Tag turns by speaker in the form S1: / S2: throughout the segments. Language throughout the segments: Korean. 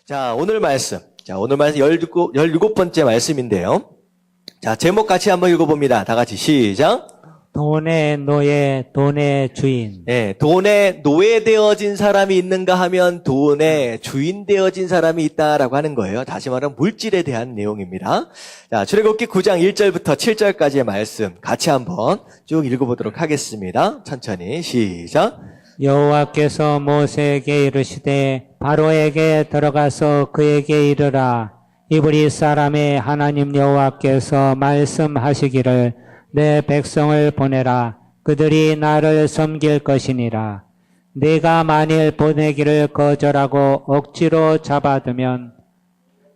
S1: 자, 오늘 말씀 17번째 말씀인데요. 자, 제목 같이 한번 읽어봅니다. 다 같이 시작.
S2: 돈의 노예, 돈의 주인.
S1: 네, 돈에 노예되어진 사람이 있는가 하면 돈에 주인 되어진 사람이 있다라고 하는 거예요. 다시 말하면 물질에 대한 내용입니다. 자, 출애굽기 9장 1절부터 7절까지의 말씀 같이 한번 쭉 읽어보도록 하겠습니다. 천천히 시작.
S2: 여호와께서 모세에게 이르시되 바로에게 들어가서 그에게 이르라. 이브리 사람의 하나님 여호와께서 말씀하시기를 내 백성을 보내라. 그들이 나를 섬길 것이니라. 내가 만일 보내기를 거절하고 억지로 잡아두면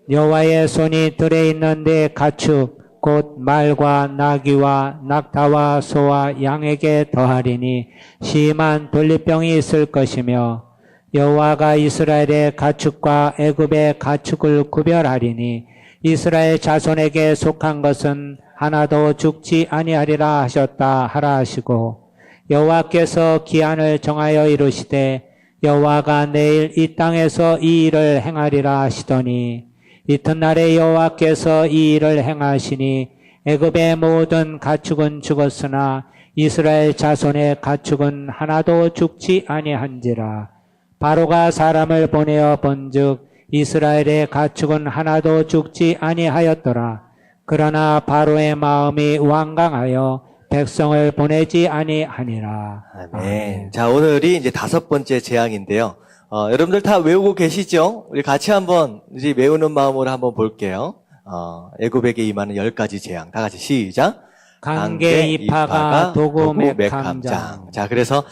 S2: 여호와의 손이 들에 있는 내 가축 곧 말과 나귀와 낙타와 소와 양에게 더하리니 심한 돌리병이 있을 것이며 여호와가 이스라엘의 가축과 애굽의 가축을 구별하리니 이스라엘 자손에게 속한 것은 하나도 죽지 아니하리라 하셨다 하라 하시고 여호와께서 기한을 정하여 이르시되 여호와가 내일 이 땅에서 이 일을 행하리라 하시더니 이튿날에 여호와께서 이 일을 행하시니 애굽의 모든 가축은 죽었으나 이스라엘 자손의 가축은 하나도 죽지 아니한지라. 바로가 사람을 보내어 본즉 이스라엘의 가축은 하나도 죽지 아니하였더라. 그러나 바로의 마음이 완강하여 백성을 보내지 아니하니라.
S1: 아멘. 자, 오늘이 이제 5번째 재앙인데요. 여러분들 다 외우고 계시죠? 우리 같이 한번 이제 외우는 마음으로 한번 볼게요. 애굽에게 임하는 10가지 재앙. 다 같이 시작.
S2: 강계, 이파가, 도구, 맥함장.
S1: 자, 그래서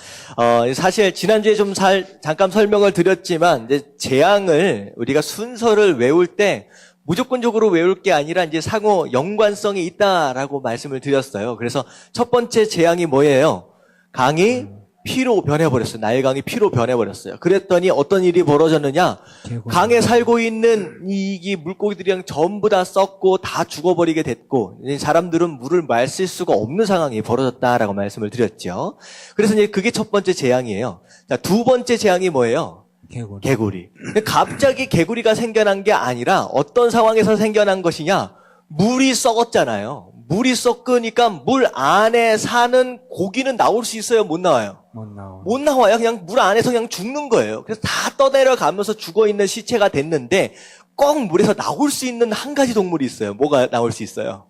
S1: 사실 지난주에 좀 잠깐 설명을 드렸지만 이제 재앙을 우리가 순서를 외울 때 무조건적으로 외울 게 아니라 이제 상호 연관성이 있다라고 말씀을 드렸어요. 그래서 첫 번째 재앙이 뭐예요? 강이 피로 변해버렸어요. 나일강이 피로 변해버렸어요. 그랬더니 어떤 일이 벌어졌느냐? 강에 살고 있는 이 물고기들이랑 전부 다 썩고 다 죽어버리게 됐고 사람들은 물을 마실 수가 없는 상황이 벌어졌다라고 말씀을 드렸죠. 그래서 이제 그게 첫 번째 재앙이에요. 자, 두 번째 재앙이 뭐예요? 개구리. 갑자기 개구리가 생겨난 게 아니라 어떤 상황에서 생겨난 것이냐? 물이 썩었잖아요. 물이 썩으니까 물 안에 사는 고기는 나올 수 있어요? 못 나와요? 못 나와요. 그냥 물 안에서 그냥 죽는 거예요. 그래서 다 떠내려가면서 죽어있는 시체가 됐는데 꼭 물에서 나올 수 있는 한 가지 동물이 있어요. 뭐가 나올 수 있어요?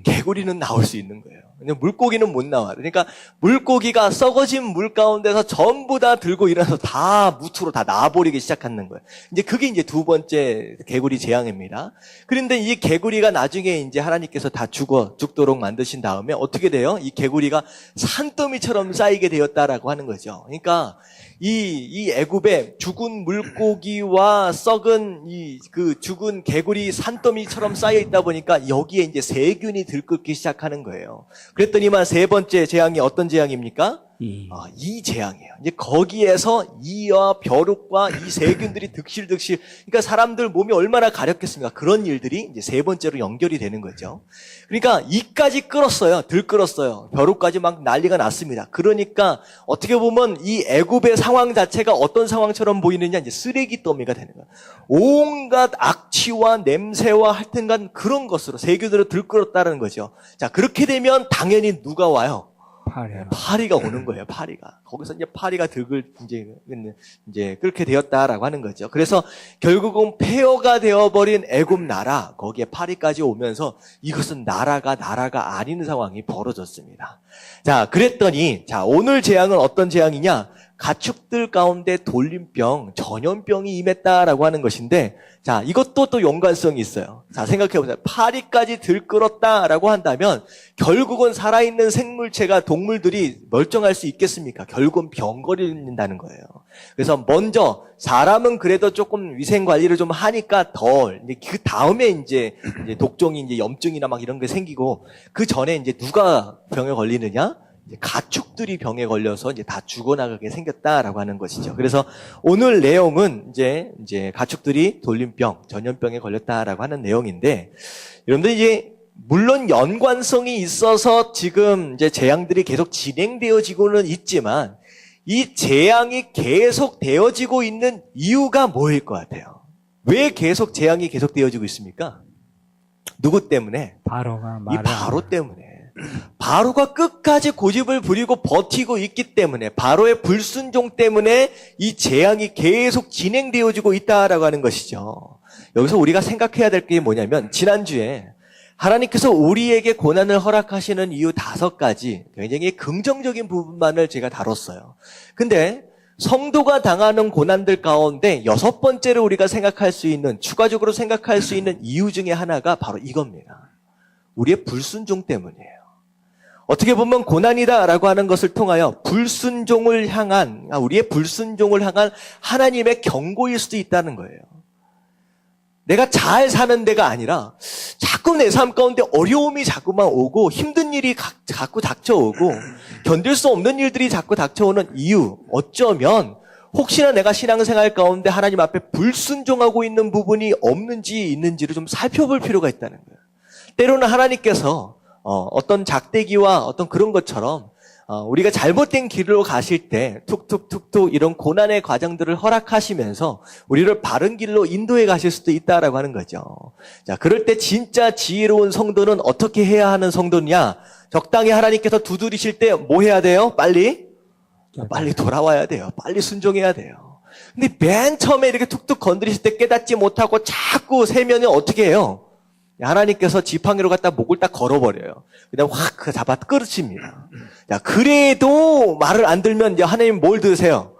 S1: 개구리는 나올 수 있는 거예요. 근데 물고기는 못 나와요. 그러니까 물고기가 썩어진 물 가운데서 전부 다 들고 일어나서 다 무트로 다 나와버리기 시작하는 거예요. 이제 그게 이제 두 번째 개구리 재앙입니다. 그런데 이 개구리가 나중에 이제 하나님께서 다 죽도록 만드신 다음에 어떻게 돼요? 이 개구리가 산더미처럼 쌓이게 되었다라고 하는 거죠. 그러니까 이 애굽에 죽은 물고기와 썩은 그 죽은 개구리 산더미처럼 쌓여 있다 보니까 여기에 이제 세균이 들끓기 시작하는 거예요. 그랬더니만 세 번째 재앙이 어떤 재앙입니까? 이 재앙이에요. 이제 거기에서 이와 벼룩과 이 세균들이 득실득실, 그러니까 사람들 몸이 얼마나 가렵겠습니까? 그런 일들이 이제 세 번째로 연결이 되는 거죠. 그러니까 이까지 끌었어요. 들끓었어요. 벼룩까지 막 난리가 났습니다. 그러니까 어떻게 보면 이 애굽의 상황 자체가 어떤 상황처럼 보이느냐, 이제 쓰레기 더미가 되는 거예요. 온갖 악취와 냄새와 하여튼간 그런 것으로 세균으로 들끓었다는 거죠. 자, 그렇게 되면 당연히 누가 와요? 파리가 오는 거예요, 파리가. 거기서 이제 파리가 이제 그렇게 되었다라고 하는 거죠. 그래서 결국은 폐허가 되어버린 애굽 나라, 거기에 파리까지 오면서 이것은 나라가 아닌 상황이 벌어졌습니다. 자, 그랬더니, 자, 오늘 재앙은 어떤 재앙이냐? 가축들 가운데 돌림병, 전염병이 임했다라고 하는 것인데, 자, 이것도 또 연관성이 있어요. 자, 생각해보세요. 파리까지 들끓었다라고 한다면 결국은 살아있는 생물체가, 동물들이 멀쩡할 수 있겠습니까? 결국은 병 걸린다는 거예요. 그래서 먼저 사람은 그래도 조금 위생 관리를 좀 하니까 이제 그 다음에 이제 독종이 이제 염증이나 막 이런 게 생기고, 그 전에 이제 누가 병에 걸리느냐? 가축들이 병에 걸려서 이제 다 죽어나가게 생겼다라고 하는 것이죠. 그래서 오늘 내용은 이제 가축들이 돌림병, 전염병에 걸렸다라고 하는 내용인데, 여러분들 이제 물론 연관성이 있어서 지금 이제 재앙들이 계속 진행되어지고는 있지만 이 재앙이 계속 되어지고 있는 이유가 뭐일 것 같아요? 왜 계속 재앙이 계속되어지고 있습니까? 누구 때문에?
S2: 바로가
S1: 이
S2: 말을
S1: 바로 때문에. 바로가 끝까지 고집을 부리고 버티고 있기 때문에, 바로의 불순종 때문에 이 재앙이 계속 진행되어지고 있다라고 하는 것이죠. 여기서 우리가 생각해야 될 게 뭐냐면, 지난주에 하나님께서 우리에게 고난을 허락하시는 이유 5가지 굉장히 긍정적인 부분만을 제가 다뤘어요. 근데 성도가 당하는 고난들 가운데 6번째로 우리가 생각할 수 있는, 추가적으로 생각할 수 있는 이유 중에 하나가 바로 이겁니다. 우리의 불순종 때문이에요. 어떻게 보면 고난이다라고 하는 것을 통하여 우리의 불순종을 향한 하나님의 경고일 수도 있다는 거예요. 내가 잘 사는 데가 아니라 자꾸 내 삶 가운데 어려움이 자꾸만 오고 힘든 일이 자꾸 닥쳐오고 견딜 수 없는 일들이 자꾸 닥쳐오는 이유, 어쩌면 혹시나 내가 신앙생활 가운데 하나님 앞에 불순종하고 있는 부분이 없는지 있는지를 좀 살펴볼 필요가 있다는 거예요. 때로는 하나님께서 어떤 작대기와 어떤 그런 것처럼 우리가 잘못된 길로 가실 때 툭툭툭툭 이런 고난의 과정들을 허락하시면서 우리를 바른 길로 인도해 가실 수도 있다라고 하는 거죠. 자, 그럴 때 진짜 지혜로운 성도는 어떻게 해야 하는 성도냐? 적당히 하나님께서 두드리실 때 뭐 해야 돼요? 빨리 돌아와야 돼요. 빨리 순종해야 돼요. 근데 맨 처음에 이렇게 툭툭 건드리실 때 깨닫지 못하고 자꾸 세면은 어떻게 해요? 하나님께서 지팡이로 갖다 목을 딱 걸어버려요. 그다음 확 잡아 끌으십니다. 자, 그래도 말을 안 들면 이제 하나님 뭘 드세요?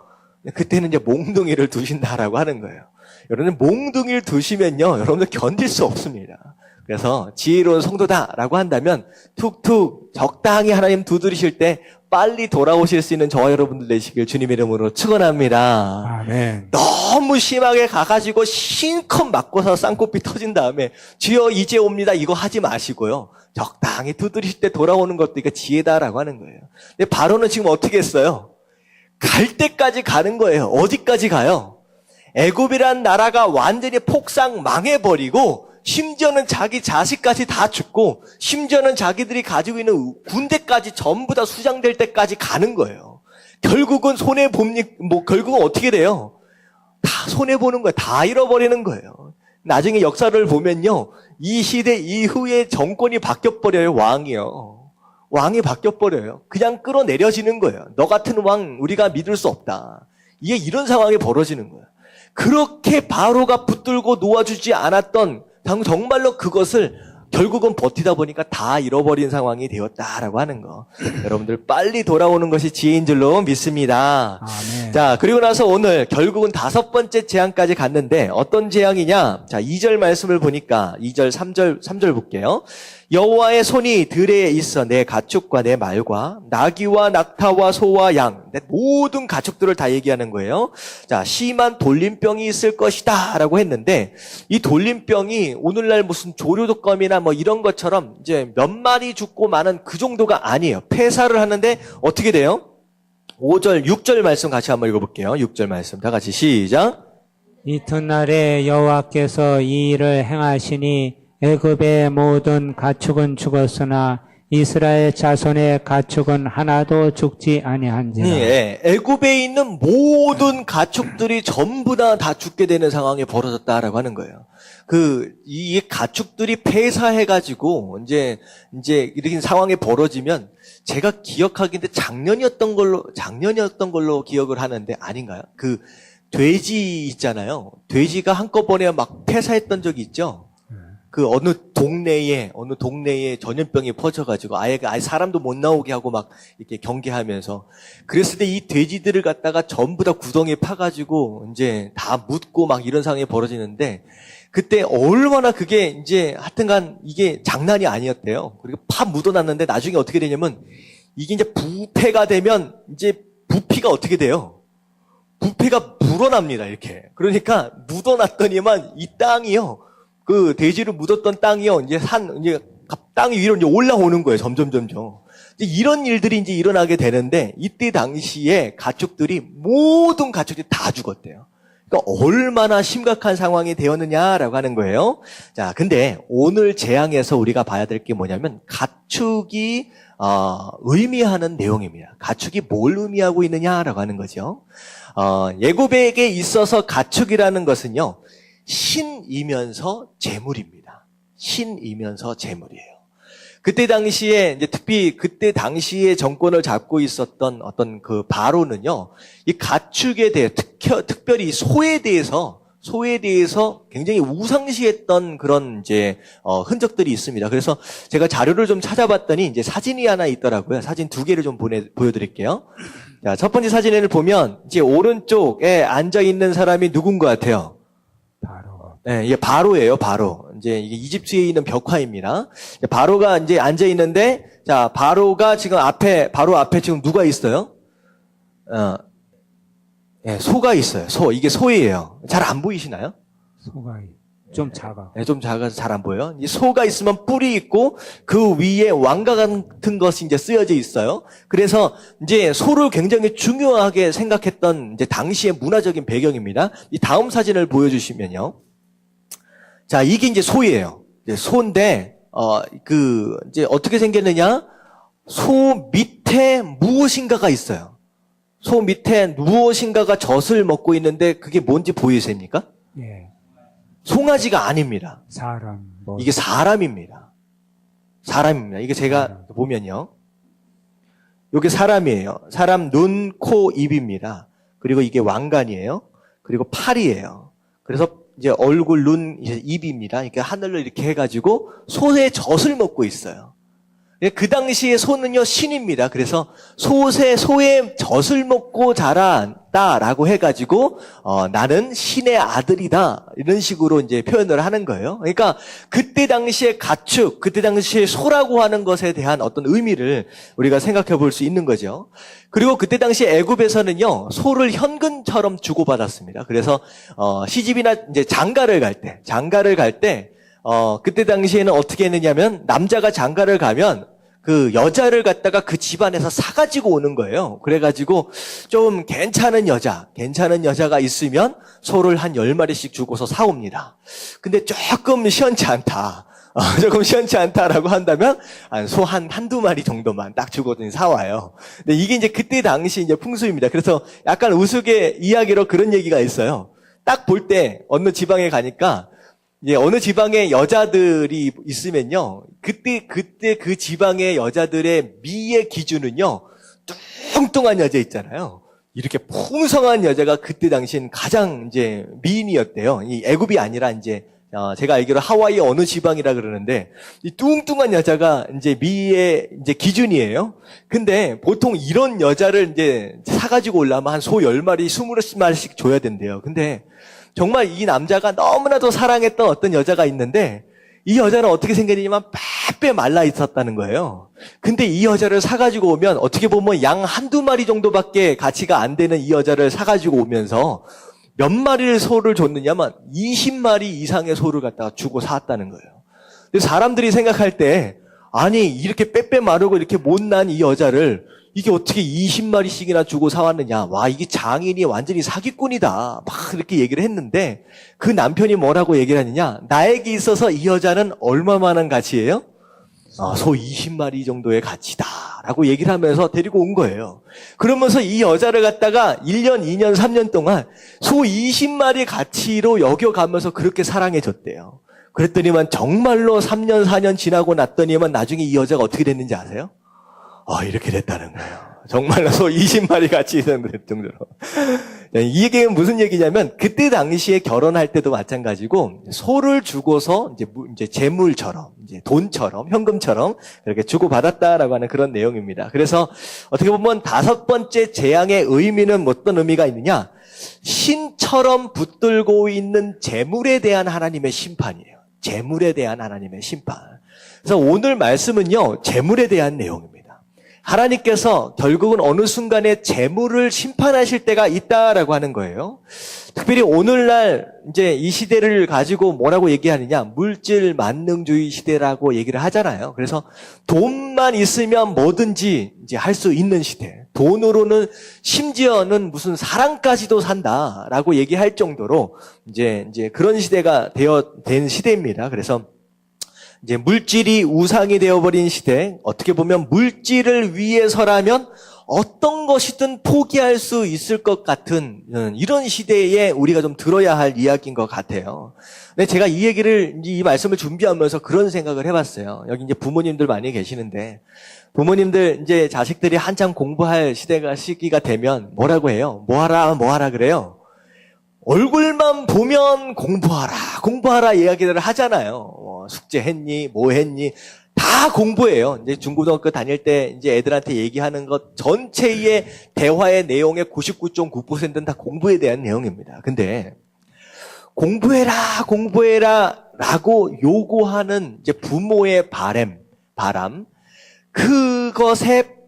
S1: 그때는 이제 몽둥이를 두신다라고 하는 거예요. 여러분, 몽둥이를 두시면요, 여러분들 견딜 수 없습니다. 그래서 지혜로운 성도다라고 한다면 툭툭 적당히 하나님 두드리실 때 빨리 돌아오실 수 있는 저와 여러분들 되시길 주님의 이름으로 축원합니다.
S2: 아멘.
S1: 너무 심하게 가가지고 실컷 맞고서 쌍코피 터진 다음에 주여 이제 옵니다 이거 하지 마시고요. 적당히 두드리실 때 돌아오는 것도 이게 지혜다라고 하는 거예요. 근데 바로는 지금 어떻게 했어요? 갈 때까지 가는 거예요. 어디까지 가요? 애굽이란 나라가 완전히 폭삭 망해버리고 심지어는 자기 자식까지 다 죽고 심지어는 자기들이 가지고 있는 군대까지 전부 다 수장될 때까지 가는 거예요. 결국은 결국은 어떻게 돼요? 다 손해보는 거예요. 다 잃어버리는 거예요. 나중에 역사를 보면요. 이 시대 이후에 정권이 바뀌어버려요. 왕이 바뀌어버려요. 그냥 끌어내려지는 거예요. 너 같은 왕 우리가 믿을 수 없다. 이게 이런 상황이 벌어지는 거예요. 그렇게 바로가 붙들고 놓아주지 않았던 정말로 그것을 결국은 버티다 보니까 다 잃어버린 상황이 되었다라고 하는 거. 여러분들 빨리 돌아오는 것이 지혜인 줄로 믿습니다.
S2: 아멘.
S1: 자, 그리고 나서 오늘 결국은 5번째 재앙까지 갔는데 어떤 재앙이냐? 자, 2절 말씀을 보니까 2절, 3절 볼게요. 여호와의 손이 들에 있어 내 가축과 내 말과 나귀와 낙타와 소와 양, 내 모든 가축들을 다 얘기하는 거예요. 자, 심한 돌림병이 있을 것이다 라고 했는데 이 돌림병이 오늘날 무슨 조류독감이나 뭐 이런 것처럼 이제 몇 마리 죽고 마는 그 정도가 아니에요. 폐사를 하는데 어떻게 돼요? 5절, 6절 말씀 같이 한번 읽어볼게요. 6절 말씀 다 같이 시작.
S2: 이튿날에 여호와께서 이 일을 행하시니 애굽의 모든 가축은 죽었으나 이스라엘 자손의 가축은 하나도 죽지 아니한지라.
S1: 네, 애굽에 있는 모든 가축들이 전부 다 죽게 되는 상황이 벌어졌다라고 하는 거예요. 이 가축들이 폐사해가지고 이제 이렇게 상황이 벌어지면 제가 기억하기인데 작년이었던 걸로 기억을 하는데 아닌가요? 돼지 있잖아요. 돼지가 한꺼번에 막 폐사했던 적이 있죠. 어느 동네에 전염병이 퍼져가지고 아예 사람도 못 나오게 하고 막 이렇게 경계하면서 그랬을 때 이 돼지들을 갖다가 전부 다 구덩이에 파가지고 이제 다 묻고 막 이런 상황이 벌어지는데 그때 얼마나 그게 이제 하여튼간 이게 장난이 아니었대요. 그리고 파 묻어놨는데 나중에 어떻게 되냐면 이게 이제 부패가 되면 이제 부피가 어떻게 돼요? 부패가 불어납니다, 이렇게. 그러니까 묻어놨더니만 이 땅이요. 돼지를 묻었던 땅이요. 이제 땅 위로 이제 올라오는 거예요. 점점. 이제 이런 일들이 이제 일어나게 되는데 이때 당시에 모든 가축들이 다 죽었대요. 그러니까 얼마나 심각한 상황이 되었느냐라고 하는 거예요. 자, 근데 오늘 재앙에서 우리가 봐야 될 게 뭐냐면 가축이 의미하는 내용입니다. 가축이 뭘 의미하고 있느냐라고 하는 거죠. 애굽에게 있어서 가축이라는 것은요. 신이면서 재물입니다. 신이면서 재물이에요. 그때 당시에 이제 특히 그때 당시에 정권을 잡고 있었던 어떤 그 바로는요, 이 가축에 대해 특별히 소에 대해서 굉장히 우상시했던 그런 이제 흔적들이 있습니다. 그래서 제가 자료를 좀 찾아봤더니 이제 사진이 하나 있더라고요. 사진 2개를 좀 보여드릴게요. 자, 첫 번째 사진을 보면 이제 오른쪽에 앉아 있는 사람이 누군 것 같아요?
S2: 바로
S1: 네, 이게 바로예요, 바로. 이제 이게 이집트에 있는 벽화입니다. 바로가 이제 앉아 있는데, 자, 바로가 지금 바로 앞에 지금 누가 있어요? 예, 소가 있어요. 이게 소예요. 잘 안 보이시나요?
S2: 소가 좀 작아.
S1: 네, 좀 작아서 잘 안 보여요. 이 소가 있으면 뿔이 있고 그 위에 왕과 같은 것이 이제 쓰여져 있어요. 그래서 이제 소를 굉장히 중요하게 생각했던 이제 당시의 문화적인 배경입니다. 이 다음 사진을 보여주시면요. 자, 이게 이제 소예요. 이제 소인데 이제 어떻게 생겼느냐? 소 밑에 무엇인가가 있어요. 소 밑에 무엇인가가 젖을 먹고 있는데 그게 뭔지 보이십니까?
S2: 예.
S1: 송아지가 아닙니다.
S2: 사람. 뭐.
S1: 이게 사람입니다. 사람입니다. 이게 제가 보면요. 이게 사람이에요. 사람 눈, 코, 입입니다. 그리고 이게 왕관이에요. 그리고 팔이에요. 그래서 이제 얼굴, 눈, 이제 입입니다. 이렇게 하늘로 이렇게 해가지고 소의 젖을 먹고 있어요. 그 당시에 소는요, 신입니다. 그래서 소의 젖을 먹고 자란다라고 해가지고, 나는 신의 아들이다. 이런 식으로 이제 표현을 하는 거예요. 그러니까 그때 당시에 가축, 그때 당시에 소라고 하는 것에 대한 어떤 의미를 우리가 생각해 볼 수 있는 거죠. 그리고 그때 당시 애굽에서는요, 소를 현금처럼 주고받았습니다. 그래서, 시집이나 이제 장가를 갈 때, 그때 당시에는 어떻게 했느냐면, 남자가 장가를 가면, 그 여자를 갖다가 그 집안에서 사가지고 오는 거예요. 그래가지고 좀 괜찮은 여자가 있으면 소를 한 10마리씩 주고서 사옵니다. 근데 조금 시원치 않다라고 한다면 소 한두 마리 정도만 딱 주거든요. 사와요. 근데 이게 이제 그때 당시 이제 풍습입니다. 그래서 약간 우스개 이야기로 그런 얘기가 있어요. 딱 볼 때 어느 지방에 가니까 예, 어느 지방에 여자들이 있으면요, 그때 그 지방의 여자들의 미의 기준은요, 뚱뚱한 여자 있잖아요. 이렇게 풍성한 여자가 그때 당시엔 가장 이제 미인이었대요. 이 애굽이 아니라 이제, 제가 알기로 하와이 어느 지방이라 그러는데, 이 뚱뚱한 여자가 이제 미의 이제 기준이에요. 근데 보통 이런 여자를 이제 사가지고 오려면 한 소 10마리, 20마리씩 줘야 된대요. 근데 정말 이 남자가 너무나도 사랑했던 어떤 여자가 있는데 이 여자는 어떻게 생겼냐면 빼빼 말라 있었다는 거예요. 근데 이 여자를 사가지고 오면 어떻게 보면 양 한두 마리 정도밖에 가치가 안 되는 이 여자를 사가지고 오면서 몇 마리를 소를 줬느냐면 20마리 이상의 소를 갖다가 주고 사왔다는 거예요. 근데 사람들이 생각할 때 아니 이렇게 빼빼 마르고 이렇게 못난 이 여자를 이게 어떻게 20마리씩이나 주고 사왔느냐. 와, 이게 장인이 완전히 사기꾼이다. 막 이렇게 얘기를 했는데 그 남편이 뭐라고 얘기를 하느냐. 나에게 있어서 이 여자는 얼마만한 가치예요? 소 20마리 정도의 가치다. 라고 얘기를 하면서 데리고 온 거예요. 그러면서 이 여자를 갖다가 1년, 2년, 3년 동안 소 20마리 가치로 여겨가면서 그렇게 사랑해줬대요. 그랬더니만 정말로 3년, 4년 지나고 났더니만 나중에 이 여자가 어떻게 됐는지 아세요? 이렇게 됐다는 거예요. 정말로 소 20마리 같이 있었는데 정도로. 이 얘기는 무슨 얘기냐면 그때 당시에 결혼할 때도 마찬가지고 소를 주고서 이제 재물처럼, 이제 돈처럼, 현금처럼 그렇게 주고받았다라고 하는 그런 내용입니다. 그래서 어떻게 보면 5번째 재앙의 의미는 어떤 의미가 있느냐? 신처럼 붙들고 있는 재물에 대한 하나님의 심판이에요. 재물에 대한 하나님의 심판. 그래서 오늘 말씀은요, 재물에 대한 내용입니다. 하나님께서 결국은 어느 순간에 재물을 심판하실 때가 있다라고 하는 거예요. 특별히 오늘날 이제 이 시대를 가지고 뭐라고 얘기하느냐? 물질 만능주의 시대라고 얘기를 하잖아요. 그래서 돈만 있으면 뭐든지 이제 할 수 있는 시대. 돈으로는 심지어는 무슨 사랑까지도 산다라고 얘기할 정도로 이제 그런 시대가 된 시대입니다. 그래서 이제 물질이 우상이 되어버린 시대, 어떻게 보면 물질을 위해서라면 어떤 것이든 포기할 수 있을 것 같은 이런 시대에 우리가 좀 들어야 할 이야기인 것 같아요. 근데 제가 이 말씀을 준비하면서 그런 생각을 해봤어요. 여기 이제 부모님들 많이 계시는데 부모님들 이제 자식들이 한창 공부할 시기가 되면 뭐라고 해요? 뭐 하라 그래요? 얼굴만 보면 공부하라 이야기를 하잖아요. 숙제했니? 뭐 했니? 다 공부예요. 이제 중고등학교 다닐 때 이제 애들한테 얘기하는 것 전체의 대화의 내용의 99.9%는 다 공부에 대한 내용입니다. 근데 공부해라 라고 요구하는 이제 부모의 바람, 그것의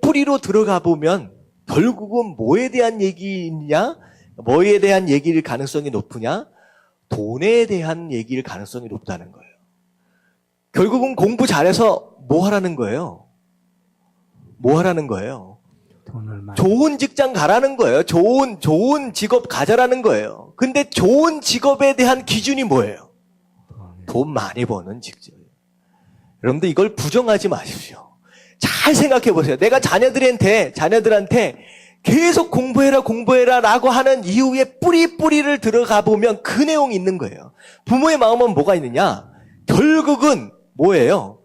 S1: 뿌리로 들어가 보면 결국은 뭐에 대한 얘기냐? 뭐에 대한 얘기일 가능성이 높으냐? 돈에 대한 얘기일 가능성이 높다는 거예요. 결국은 공부 잘해서 뭐 하라는 거예요?
S2: 돈을 많이.
S1: 좋은 직장 가라는 거예요. 좋은 직업 가져라는 거예요. 근데 좋은 직업에 대한 기준이 뭐예요? 돈 많이 버는 직업. 여러분들 이걸 부정하지 마십시오. 잘 생각해 보세요. 내가 자녀들한테 계속 공부해라 라고 하는 이유의 뿌리를 들어가 보면 그 내용이 있는 거예요. 부모의 마음은 뭐가 있느냐? 결국은 뭐예요?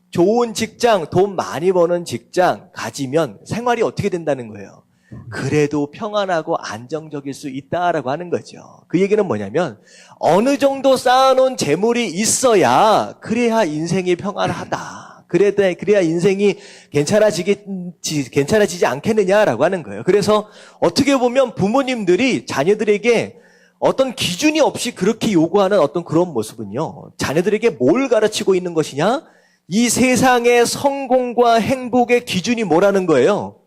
S1: 좋은 직장, 돈 많이 버는 직장 가지면 생활이 어떻게 된다는 거예요? 그래도 평안하고 안정적일 수 있다라고 하는 거죠. 그 얘기는 뭐냐면 어느 정도 쌓아놓은 재물이 있어야 그래야 인생이 평안하다. 그래야 인생이 괜찮아지지 않겠느냐라고 하는 거예요. 그래서 어떻게 보면 부모님들이 자녀들에게 어떤 기준이 없이 그렇게 요구하는 어떤 그런 모습은요, 자녀들에게 뭘 가르치고 있는 것이냐? 이 세상의 성공과 행복의 기준이 뭐라는 거예요?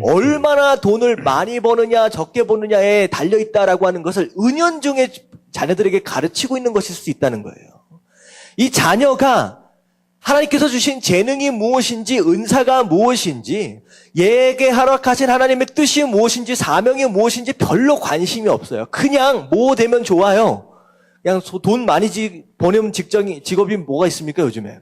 S1: 얼마나 돈을 많이 버느냐, 적게 버느냐에 달려있다라고 하는 것을 은연중에 자녀들에게 가르치고 있는 것일 수 있다는 거예요. 이 자녀가 하나님께서 주신 재능이 무엇인지, 은사가 무엇인지, 얘에게 허락하신 하나님의 뜻이 무엇인지, 사명이 무엇인지 별로 관심이 없어요. 그냥 뭐 되면 좋아요. 그냥 돈 많이 버는 직업이 뭐가 있습니까, 요즘에?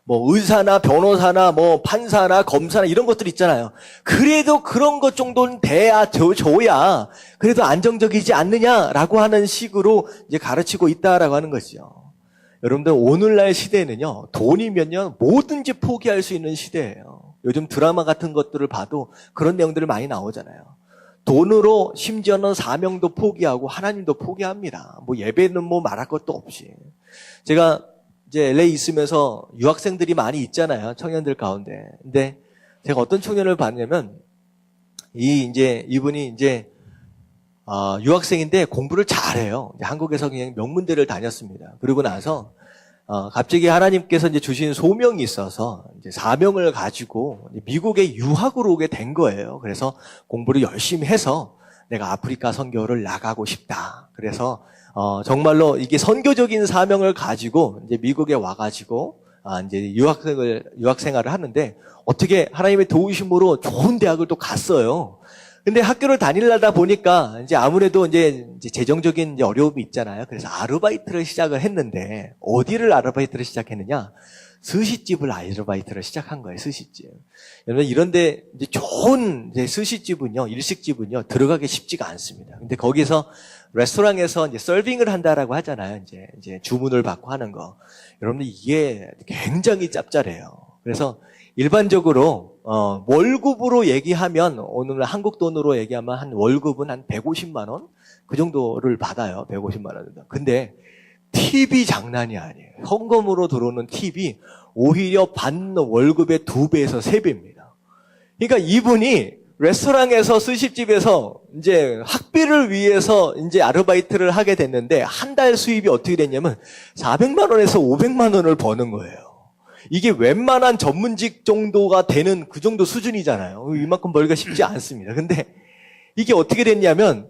S1: 뭐 의사나 변호사나 뭐 판사나 검사나 이런 것들 있잖아요. 그래도 그런 것 정도는 줘야 그래도 안정적이지 않느냐라고 하는 식으로 이제 가르치고 있다라고 하는 거죠. 여러분들 오늘날 시대는요, 돈이면요 뭐든지 포기할 수 있는 시대예요. 요즘 드라마 같은 것들을 봐도 그런 내용들이 많이 나오잖아요. 돈으로 심지어는 사명도 포기하고 하나님도 포기합니다. 뭐 예배는 뭐 말할 것도 없이. 제가 이제 LA 있으면서 유학생들이 많이 있잖아요. 청년들 가운데. 근데 제가 어떤 청년을 봤냐면 이분이 유학생인데 공부를 잘해요. 한국에서 그냥 명문대를 다녔습니다. 그러고 나서 갑자기 하나님께서 이제 주신 소명이 있어서 이제 사명을 가지고 미국에 유학으로 오게 된 거예요. 그래서 공부를 열심히 해서 내가 아프리카 선교를 나가고 싶다. 그래서 정말로 이게 선교적인 사명을 가지고 이제 미국에 와가지고 이제 유학 생활을 하는데 어떻게 하나님의 도우심으로 좋은 대학을 또 갔어요. 근데 학교를 다니려다 보니까 이제 아무래도 이제 재정적인 이제 어려움이 있잖아요. 그래서 아르바이트를 시작을 했는데 어디를 아르바이트를 시작했느냐? 스시집을 아르바이트를 시작한 거예요. 스시집. 여러분 이런데 이제 좋은 이제 스시집은요, 일식집은요 들어가기 쉽지가 않습니다. 근데 거기서 레스토랑에서 이제 서빙을 한다라고 하잖아요. 이제 주문을 받고 하는 거. 여러분들 이게 굉장히 짭짤해요. 그래서 일반적으로 월급으로 얘기하면 오늘 한국 돈으로 얘기하면 한 월급은 한 150만 원? 그 정도를 받아요. 150만 원. 근데 팁이 장난이 아니에요. 현금으로 들어오는 팁이 오히려 받는 월급의 2배에서 3배입니다. 그러니까 이분이 레스토랑에서 스시집에서 이제 학비를 위해서 이제 아르바이트를 하게 됐는데 한 달 수입이 어떻게 됐냐면 400만 원에서 500만 원을 버는 거예요. 이게 웬만한 전문직 정도가 되는 그 정도 수준이잖아요. 이만큼 벌기가 쉽지 않습니다. 근데 이게 어떻게 됐냐면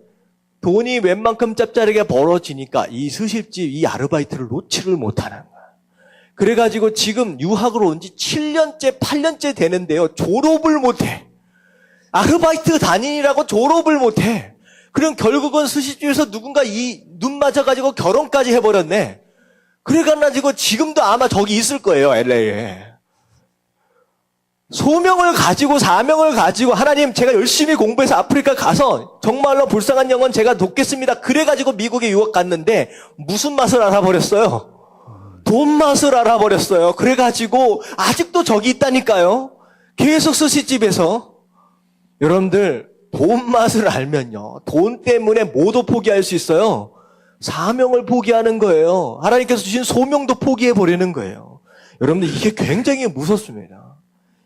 S1: 돈이 웬만큼 짭짤하게 벌어지니까 이 스시집, 이 아르바이트를 놓지를 못하는 거야. 그래가지고 지금 유학으로 온 지 7년째, 8년째 되는데요. 졸업을 못해. 아르바이트 다니라고 졸업을 못해. 그럼 결국은 스시집에서 누군가 눈 맞아가지고 결혼까지 해버렸네. 그래가지고 지금도 아마 저기 있을 거예요, LA에. 소명을 가지고 사명을 가지고 하나님 제가 열심히 공부해서 아프리카 가서 정말로 불쌍한 영혼 제가 돕겠습니다. 그래가지고 미국에 유학 갔는데 무슨 맛을 알아버렸어요? 돈 맛을 알아버렸어요. 그래가지고 아직도 저기 있다니까요. 계속 스시집에서. 여러분들 돈 맛을 알면요. 돈 때문에 뭐도 포기할 수 있어요. 사명을 포기하는 거예요. 하나님께서 주신 소명도 포기해버리는 거예요. 여러분들 이게 굉장히 무섭습니다.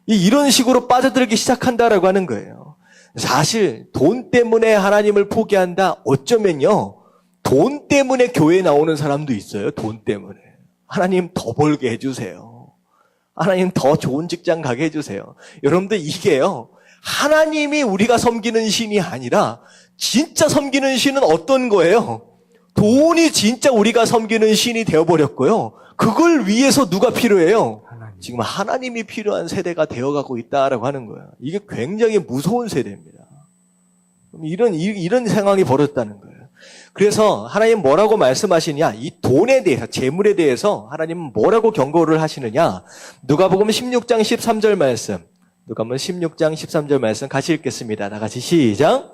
S1: 이런 식으로 빠져들기 시작한다라고 하는 거예요. 사실 돈 때문에 하나님을 포기한다. 어쩌면요. 돈 때문에 교회에 나오는 사람도 있어요. 돈 때문에. 하나님 더 벌게 해주세요. 하나님 더 좋은 직장 가게 해주세요. 여러분들 이게요. 하나님이 우리가 섬기는 신이 아니라 진짜 섬기는 신은 어떤 거예요? 돈이 진짜 우리가 섬기는 신이 되어버렸고요. 그걸 위해서 누가 필요해요?
S2: 하나님.
S1: 지금 하나님이 필요한 세대가 되어가고 있다라고 하는 거예요. 이게 굉장히 무서운 세대입니다. 이런 상황이 벌어졌다는 거예요. 그래서 하나님 뭐라고 말씀하시냐? 이 돈에 대해서, 재물에 대해서 하나님은 뭐라고 경고를 하시느냐? 누가복음 16장 13절 말씀. 누가복음 16장 13절 말씀 같이 읽겠습니다. 다 같이 시작.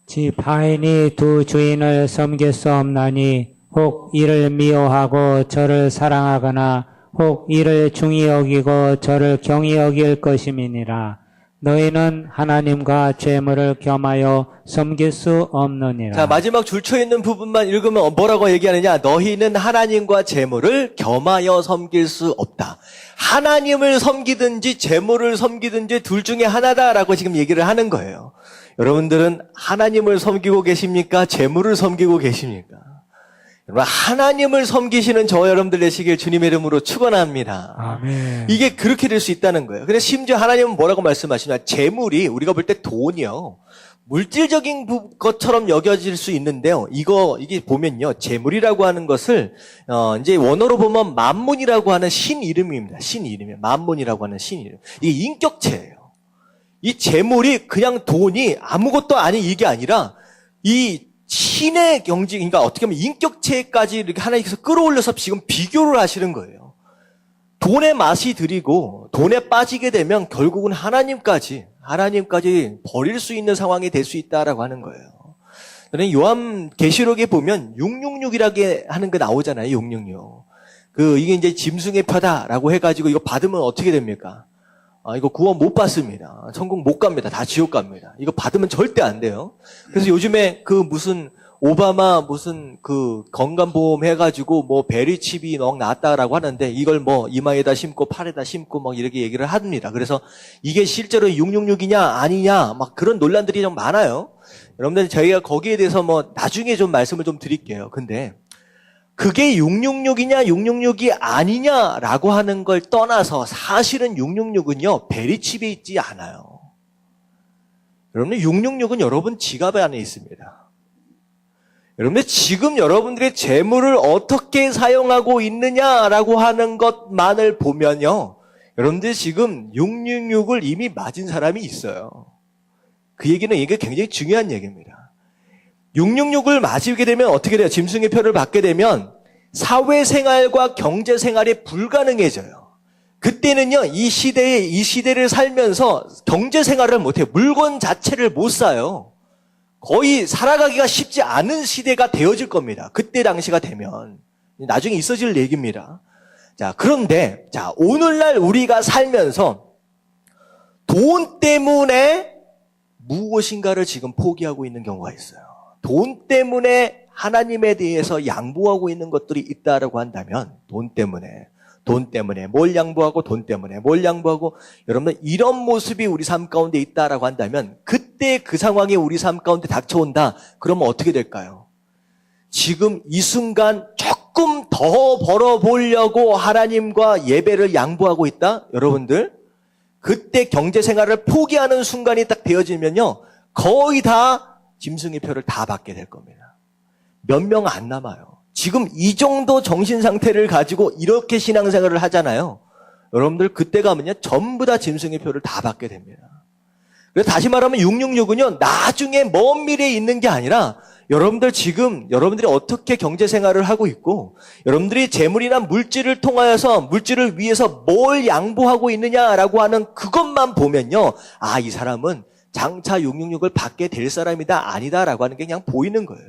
S2: 집 하인이 두 주인을 섬길 수 없나니 혹 이를 미워하고 저를 사랑하거나 혹 이를 중히 여기고 저를 경히 여길 것임이니라. 너희는 하나님과 재물을 겸하여 섬길 수 없느니라.
S1: 자, 마지막 줄쳐 있는 부분만 읽으면 뭐라고 얘기하느냐? 너희는 하나님과 재물을 겸하여 섬길 수 없다. 하나님을 섬기든지 재물을 섬기든지 둘 중에 하나다라고 지금 얘기를 하는 거예요. 여러분들은 하나님을 섬기고 계십니까? 재물을 섬기고 계십니까? 여러분, 하나님을 섬기시는 저 여러분들 되시길 주님의 이름으로 축원합니다.
S2: 아멘.
S1: 이게 그렇게 될 수 있다는 거예요. 근데 심지어 하나님은 뭐라고 말씀하시냐? 재물이 우리가 볼 때 돈이요. 물질적인 것처럼 여겨질 수 있는데요. 이게 보면요. 재물이라고 하는 것을, 이제 원어로 보면 만문이라고 하는 신 이름입니다. 신 이름이에요. 만문이라고 하는 신 이름. 이게 인격체예요. 이 재물이 그냥 돈이 아무것도 아닌 이게 아니라 이 신의 경지, 그러니까 어떻게 보면 인격체까지 이렇게 하나님께서 끌어올려서 지금 비교를 하시는 거예요. 돈의 맛이 들이고 돈에 빠지게 되면 결국은 하나님까지 버릴 수 있는 상황이 될 수 있다라고 하는 거예요. 저는 요한 계시록에 보면 666이라고 하는 거 나오잖아요. 666. 이게 이제 짐승의 표다라고 해가지고 이거 받으면 어떻게 됩니까? 이거 구원 못 받습니다. 천국 못 갑니다. 다 지옥 갑니다. 이거 받으면 절대 안 돼요. 그래서 요즘에 오바마 건강보험 해가지고 베리칩이 나왔다라고 하는데 이걸 이마에다 심고 팔에다 심고 이렇게 얘기를 합니다. 그래서 이게 실제로 666이냐 아니냐 그런 논란들이 좀 많아요. 여러분들 저희가 거기에 대해서 나중에 좀 말씀을 좀 드릴게요. 근데 그게 666이냐 666이 아니냐라고 하는 걸 떠나서 사실은 666은요 베리칩에 있지 않아요. 여러분 666은 여러분 지갑 안에 있습니다. 여러분들 지금 여러분들의 재물을 어떻게 사용하고 있느냐라고 하는 것만을 보면요. 여러분들 지금 666을 이미 맞은 사람이 있어요. 그 얘기는 이게 굉장히 중요한 얘기입니다. 666을 맞게 되면 어떻게 돼요? 짐승의 표를 받게 되면 사회생활과 경제생활이 불가능해져요. 그때는요, 이 시대를 살면서 경제생활을 못해요. 물건 자체를 못 사요. 거의 살아가기가 쉽지 않은 시대가 되어질 겁니다. 그때 당시가 되면. 나중에 있어질 얘기입니다. 자, 그런데, 오늘날 우리가 살면서 돈 때문에 무엇인가를 지금 포기하고 있는 경우가 있어요. 돈 때문에 하나님에 대해서 양보하고 있는 것들이 있다라고 한다면, 돈 때문에 뭘 양보하고 돈 때문에 뭘 양보하고 여러분들 이런 모습이 우리 삶 가운데 있다라고 한다면 그때 그 상황이 우리 삶 가운데 닥쳐온다. 그러면 어떻게 될까요? 지금 이 순간 조금 더 벌어보려고 하나님과 예배를 양보하고 있다? 여러분들 그때 경제생활을 포기하는 순간이 딱 되어지면요 거의 다 짐승의 표를 다 받게 될 겁니다. 몇 명 안 남아요. 지금 이 정도 정신 상태를 가지고 이렇게 신앙생활을 하잖아요. 여러분들 그때 가면요 전부 다 짐승의 표를 다 받게 됩니다. 그래서 다시 말하면 666은요 나중에 먼 미래에 있는 게 아니라 여러분들 지금 여러분들이 어떻게 경제 생활을 하고 있고 여러분들이 재물이나 물질을 통하여서 물질을 위해서 뭘 양보하고 있느냐라고 하는 그것만 보면요. 아, 이 사람은 장차 666을 받게 될 사람이다 아니다라고 하는 게 그냥 보이는 거예요.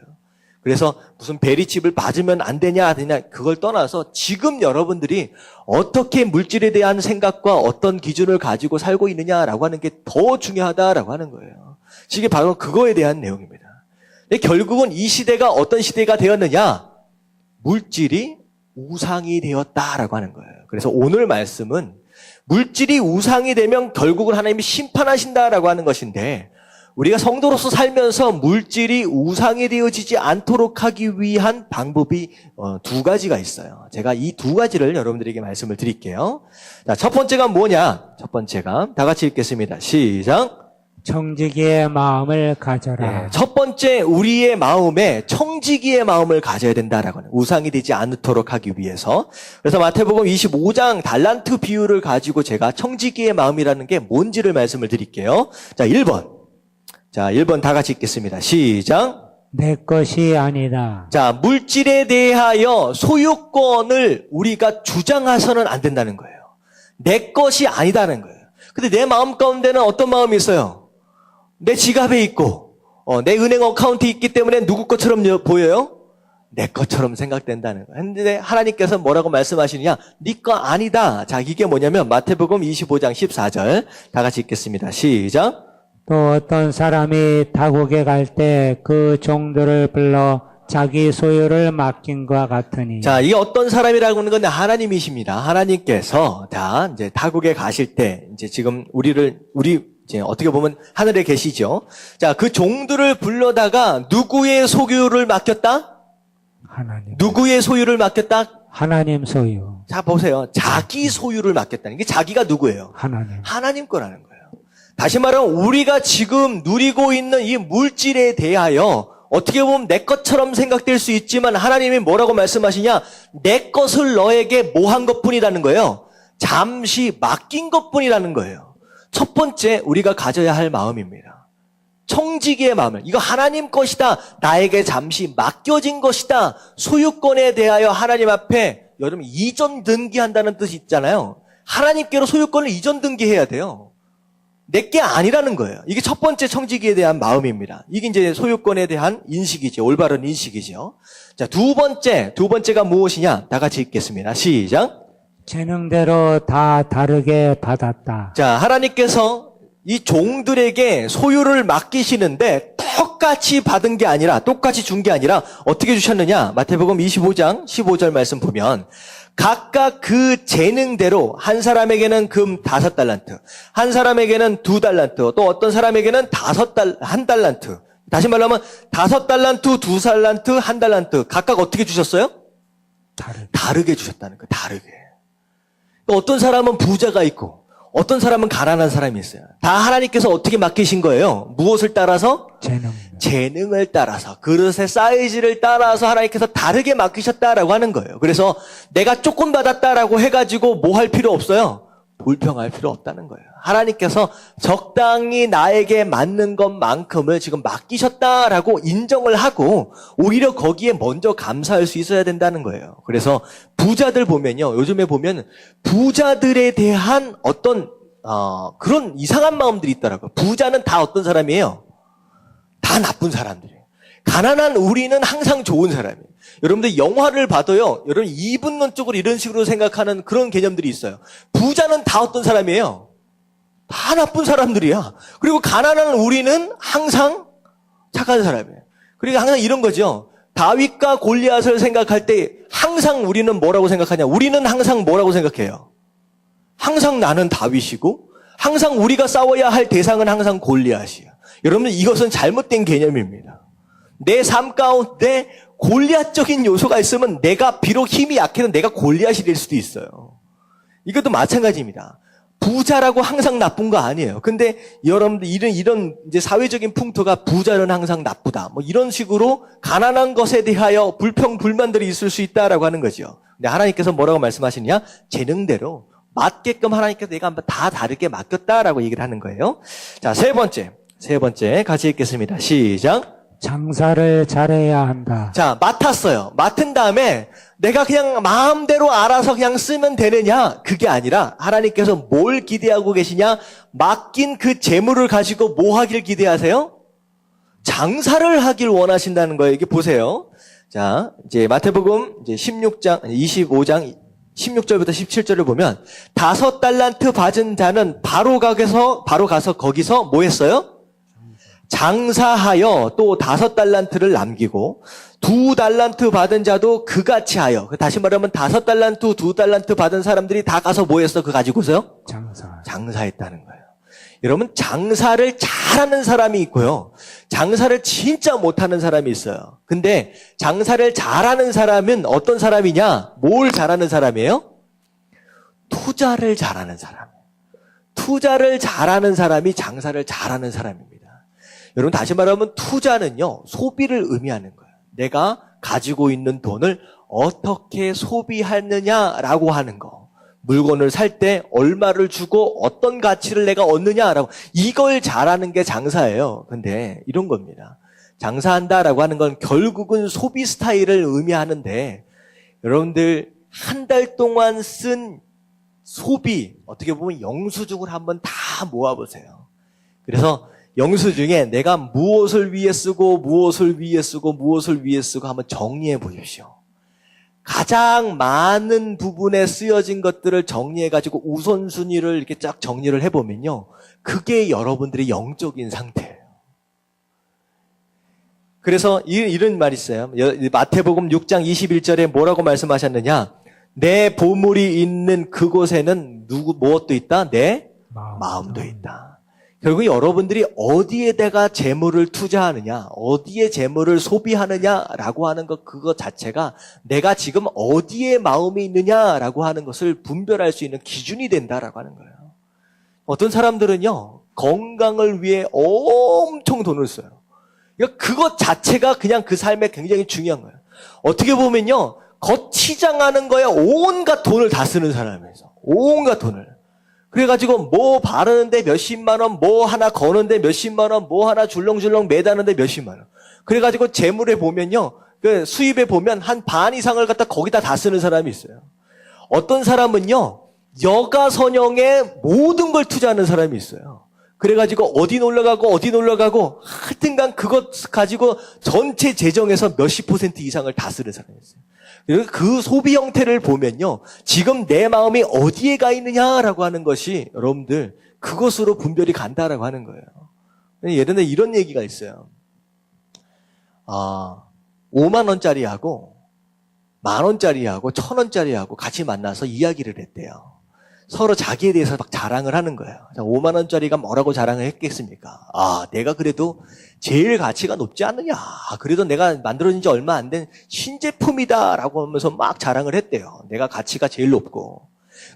S1: 그래서 무슨 베리칩을 맞으면 안 되냐 안 되냐 그걸 떠나서 지금 여러분들이 어떻게 물질에 대한 생각과 어떤 기준을 가지고 살고 있느냐라고 하는 게 더 중요하다라고 하는 거예요. 이게 바로 그거에 대한 내용입니다. 근데 결국은 이 시대가 어떤 시대가 되었느냐? 물질이 우상이 되었다라고 하는 거예요. 그래서 오늘 말씀은 물질이 우상이 되면 결국은 하나님이 심판하신다라고 하는 것인데 우리가 성도로서 살면서 물질이 우상이 되어지지 않도록 하기 위한 방법이 두 가지가 있어요. 제가 이 두 가지를 여러분들에게 말씀을 드릴게요. 자, 첫 번째가 뭐냐? 첫 번째가 다 같이 읽겠습니다. 시작.
S2: 청지기의 마음을 가져라.
S1: 네, 첫 번째 우리의 마음에 청지기의 마음을 가져야 된다라고 하는 우상이 되지 않도록 하기 위해서. 그래서 마태복음 25장 달란트 비유를 가지고 제가 청지기의 마음이라는 게 뭔지를 말씀을 드릴게요. 자, 1번. 자, 1번 다 같이 읽겠습니다. 시작.
S2: 내 것이 아니다.
S1: 자, 물질에 대하여 소유권을 우리가 주장해서는 안 된다는 거예요. 내 것이 아니다는 거예요. 근데 내 마음 가운데는 어떤 마음이 있어요? 내 지갑에 있고, 내 은행 어카운트에 있기 때문에 누구 것처럼 보여요? 내 것처럼 생각된다는 거예요. 근데 하나님께서 뭐라고 말씀하시느냐? 네 거 아니다. 자, 이게 뭐냐면 마태복음 25장 14절 다 같이 읽겠습니다. 시작.
S2: 또 어떤 사람이 타국에 갈 때 그 종들을 불러 자기 소유를 맡긴과 같으니.
S1: 자, 이게 어떤 사람이라고 하는 건데 하나님이십니다. 하나님께서 다 이제 타국에 가실 때 이제 지금 우리 이제 어떻게 보면 하늘에 계시죠. 자, 그 종들을 불러다가 누구의 소유를 맡겼다?
S2: 하나님.
S1: 누구의 소유를 맡겼다?
S2: 하나님 소유.
S1: 자, 보세요. 자기 소유를 맡겼다는 게 자기가 누구예요?
S2: 하나님.
S1: 하나님 거라는 거예요. 다시 말하면 우리가 지금 누리고 있는 이 물질에 대하여 어떻게 보면 내 것처럼 생각될 수 있지만 하나님이 뭐라고 말씀하시냐? 내 것을 너에게 뭐 한 것뿐이라는 거예요. 잠시 맡긴 것뿐이라는 거예요. 첫 번째 우리가 가져야 할 마음입니다. 청지기의 마음을. 이거 하나님 것이다. 나에게 잠시 맡겨진 것이다. 소유권에 대하여 하나님 앞에 여러분 이전 등기한다는 뜻이 있잖아요. 하나님께로 소유권을 이전 등기해야 돼요. 내게 아니라는 거예요. 이게 첫 번째 청지기에 대한 마음입니다. 이게 이제 소유권에 대한 인식이죠. 올바른 인식이죠. 자, 두 번째가 무엇이냐? 다 같이 읽겠습니다. 시작.
S2: 재능대로 다 다르게 받았다.
S1: 자, 하나님께서 이 종들에게 소유를 맡기시는데 똑같이 받은 게 아니라, 똑같이 준 게 아니라 어떻게 주셨느냐? 마태복음 25장 15절 말씀 보면 각각 그 재능대로 한 사람에게는 금 5달란트, 한 사람에게는 2달란트, 또 어떤 사람에게는 1달란트. 다시 말하면 5달란트, 2달란트, 1달란트 각각 어떻게 주셨어요? 다르게 주셨다는 거예요. 다르게. 어떤 사람은 부자가 있고 어떤 사람은 가난한 사람이 있어요. 다 하나님께서 어떻게 맡기신 거예요? 무엇을 따라서? 재능을 따라서, 그릇의 사이즈를 따라서 하나님께서 다르게 맡기셨다라고 하는 거예요. 그래서 내가 조금 받았다라고 해가지고 뭐 할 필요 없어요? 불평할 필요 없다는 거예요. 하나님께서 적당히 나에게 맞는 것만큼을 지금 맡기셨다라고 인정을 하고 오히려 거기에 먼저 감사할 수 있어야 된다는 거예요. 그래서 부자들 보면요. 요즘에 보면 부자들에 대한 어떤 그런 이상한 마음들이 있더라고요. 부자는 다 어떤 사람이에요? 다 나쁜 사람들이에요. 가난한 우리는 항상 좋은 사람이에요. 여러분들 영화를 봐도요. 여러분 이분론 쪽으로 이런 식으로 생각하는 그런 개념들이 있어요. 부자는 다 어떤 사람이에요? 다 나쁜 사람들이야. 그리고 가난한 우리는 항상 착한 사람이에요. 그러니까 항상 이런 거죠. 다윗과 골리앗을 생각할 때 항상 우리는 뭐라고 생각하냐? 우리는 항상 뭐라고 생각해요? 항상 나는 다윗이고 항상 우리가 싸워야 할 대상은 항상 골리앗이에요. 여러분들 이것은 잘못된 개념입니다. 내 삶 가운데 골리앗적인 요소가 있으면 내가 비록 힘이 약해도 내가 골리앗이 될 수도 있어요. 이것도 마찬가지입니다. 부자라고 항상 나쁜 거 아니에요. 근데 여러분들 이런 이제 사회적인 풍토가 부자는 항상 나쁘다. 뭐 이런 식으로 가난한 것에 대하여 불평 불만들이 있을 수 있다라고 하는 거죠. 근데 하나님께서 뭐라고 말씀하시느냐? 재능대로 맞게끔 하나님께서 내가 한번 다 다르게 맡겼다라고 얘기를 하는 거예요. 자, 세 번째 같이 읽겠습니다. 시작.
S2: 장사를 잘해야 한다.
S1: 자, 맡았어요. 맡은 다음에 내가 그냥 마음대로 알아서 그냥 쓰면 되느냐? 그게 아니라 하나님께서 뭘 기대하고 계시냐? 맡긴 그 재물을 가지고 뭐 하길 기대하세요? 장사를 하길 원하신다는 거예요. 이게 보세요. 자, 이제 마태복음 이제 25장 16절부터 17절을 보면 5달란트 받은 자는 바로 가서 거기서 뭐 했어요? 장사하여 또 5달란트를 남기고 2달란트 받은 자도 그같이 하여. 다시 말하면 5달란트, 2달란트 받은 사람들이 다 가서 뭐 했어? 그 가지고서요? 장사했다는 거예요. 여러분, 장사를 잘하는 사람이 있고요. 장사를 진짜 못하는 사람이 있어요. 근데 장사를 잘하는 사람은 어떤 사람이냐? 뭘 잘하는 사람이에요? 투자를 잘하는 사람. 투자를 잘하는 사람이 장사를 잘하는 사람입니다. 여러분, 다시 말하면 투자는요, 소비를 의미하는 거예요. 내가 가지고 있는 돈을 어떻게 소비하느냐라고 하는 거. 물건을 살 때 얼마를 주고 어떤 가치를 내가 얻느냐라고. 이걸 잘하는 게 장사예요. 근데 이런 겁니다. 장사한다라고 하는 건 결국은 소비 스타일을 의미하는데, 여러분들 한 달 동안 쓴 소비, 어떻게 보면 영수증을 한번 다 모아보세요. 그래서 영수증에 내가 무엇을 위해 쓰고 무엇을 위해 쓰고 무엇을 위해 쓰고 한번 정리해 보십시오. 가장 많은 부분에 쓰여진 것들을 정리해가지고 우선순위를 이렇게 쫙 정리를 해보면요. 그게 여러분들의 영적인 상태예요. 그래서 이런 말이 있어요. 마태복음 6장 21절에 뭐라고 말씀하셨느냐? 내 보물이 있는 그곳에는 무엇도 있다? 내 마음도 있다. 결국 여러분들이 어디에다가 재물을 투자하느냐, 어디에 재물을 소비하느냐라고 하는 것, 그것 자체가 내가 지금 어디에 마음이 있느냐라고 하는 것을 분별할 수 있는 기준이 된다라고 하는 거예요. 어떤 사람들은요, 건강을 위해 엄청 돈을 써요. 그러니까 그것 자체가 그냥 그 삶에 굉장히 중요한 거예요. 어떻게 보면요, 겉치장하는 거에 온갖 돈을 다 쓰는 사람이에요. 온갖 돈을. 그래가지고 뭐 바르는데 몇십만 원, 뭐 하나 거는데 몇십만 원, 뭐 하나 줄렁줄렁 매다는데 몇십만 원. 그래가지고 재물에 보면요, 그 수입에 보면 한 반 이상을 갖다 거기다 다 쓰는 사람이 있어요. 어떤 사람은요, 여가선영에 모든 걸 투자하는 사람이 있어요. 그래가지고 어디 놀러 가고 하여튼간 그것 가지고 전체 재정에서 몇십 % 이상을 다 쓰는 사람이 있어요. 그 소비 형태를 보면요, 지금 내 마음이 어디에 가 있느냐라고 하는 것이 여러분들 그것으로 분별이 간다라고 하는 거예요. 예를 들어 이런 얘기가 있어요. 5만 원짜리하고 만 원짜리하고 1,000원짜리하고 같이 만나서 이야기를 했대요. 서로 자기에 대해서 막 자랑을 하는 거예요. 5만 원짜리가 뭐라고 자랑을 했겠습니까? 내가 그래도 제일 가치가 높지 않느냐. 그래도 내가 만들어진 지 얼마 안 된 신제품이다라고 하면서 막 자랑을 했대요. 내가 가치가 제일 높고.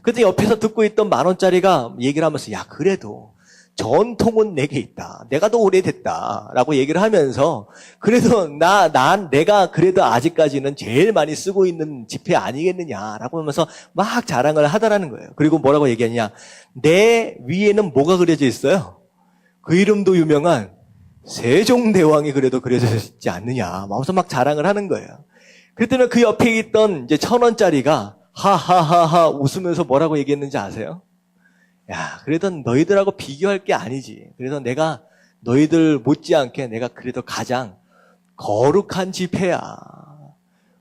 S1: 근데 옆에서 듣고 있던 만 원짜리가 얘기를 하면서, 야, 그래도 전통은 내게 있다. 내가 더 오래됐다라고 얘기를 하면서, 그래도 내가 그래도 아직까지는 제일 많이 쓰고 있는 지폐 아니겠느냐라고 하면서 막 자랑을 하더라는 거예요. 그리고 뭐라고 얘기하냐? 내 위에는 뭐가 그려져 있어요? 그 이름도 유명한 세종대왕이 그래도 그려져 있지 않느냐. 하면서 막 자랑을 하는 거예요. 그랬더니 그 옆에 있던 이제 1,000원짜리가 하하하하 웃으면서 뭐라고 얘기했는지 아세요? 야, 그래도 너희들하고 비교할 게 아니지. 그래서 내가 너희들 못지않게 내가 그래도 가장 거룩한 지폐야.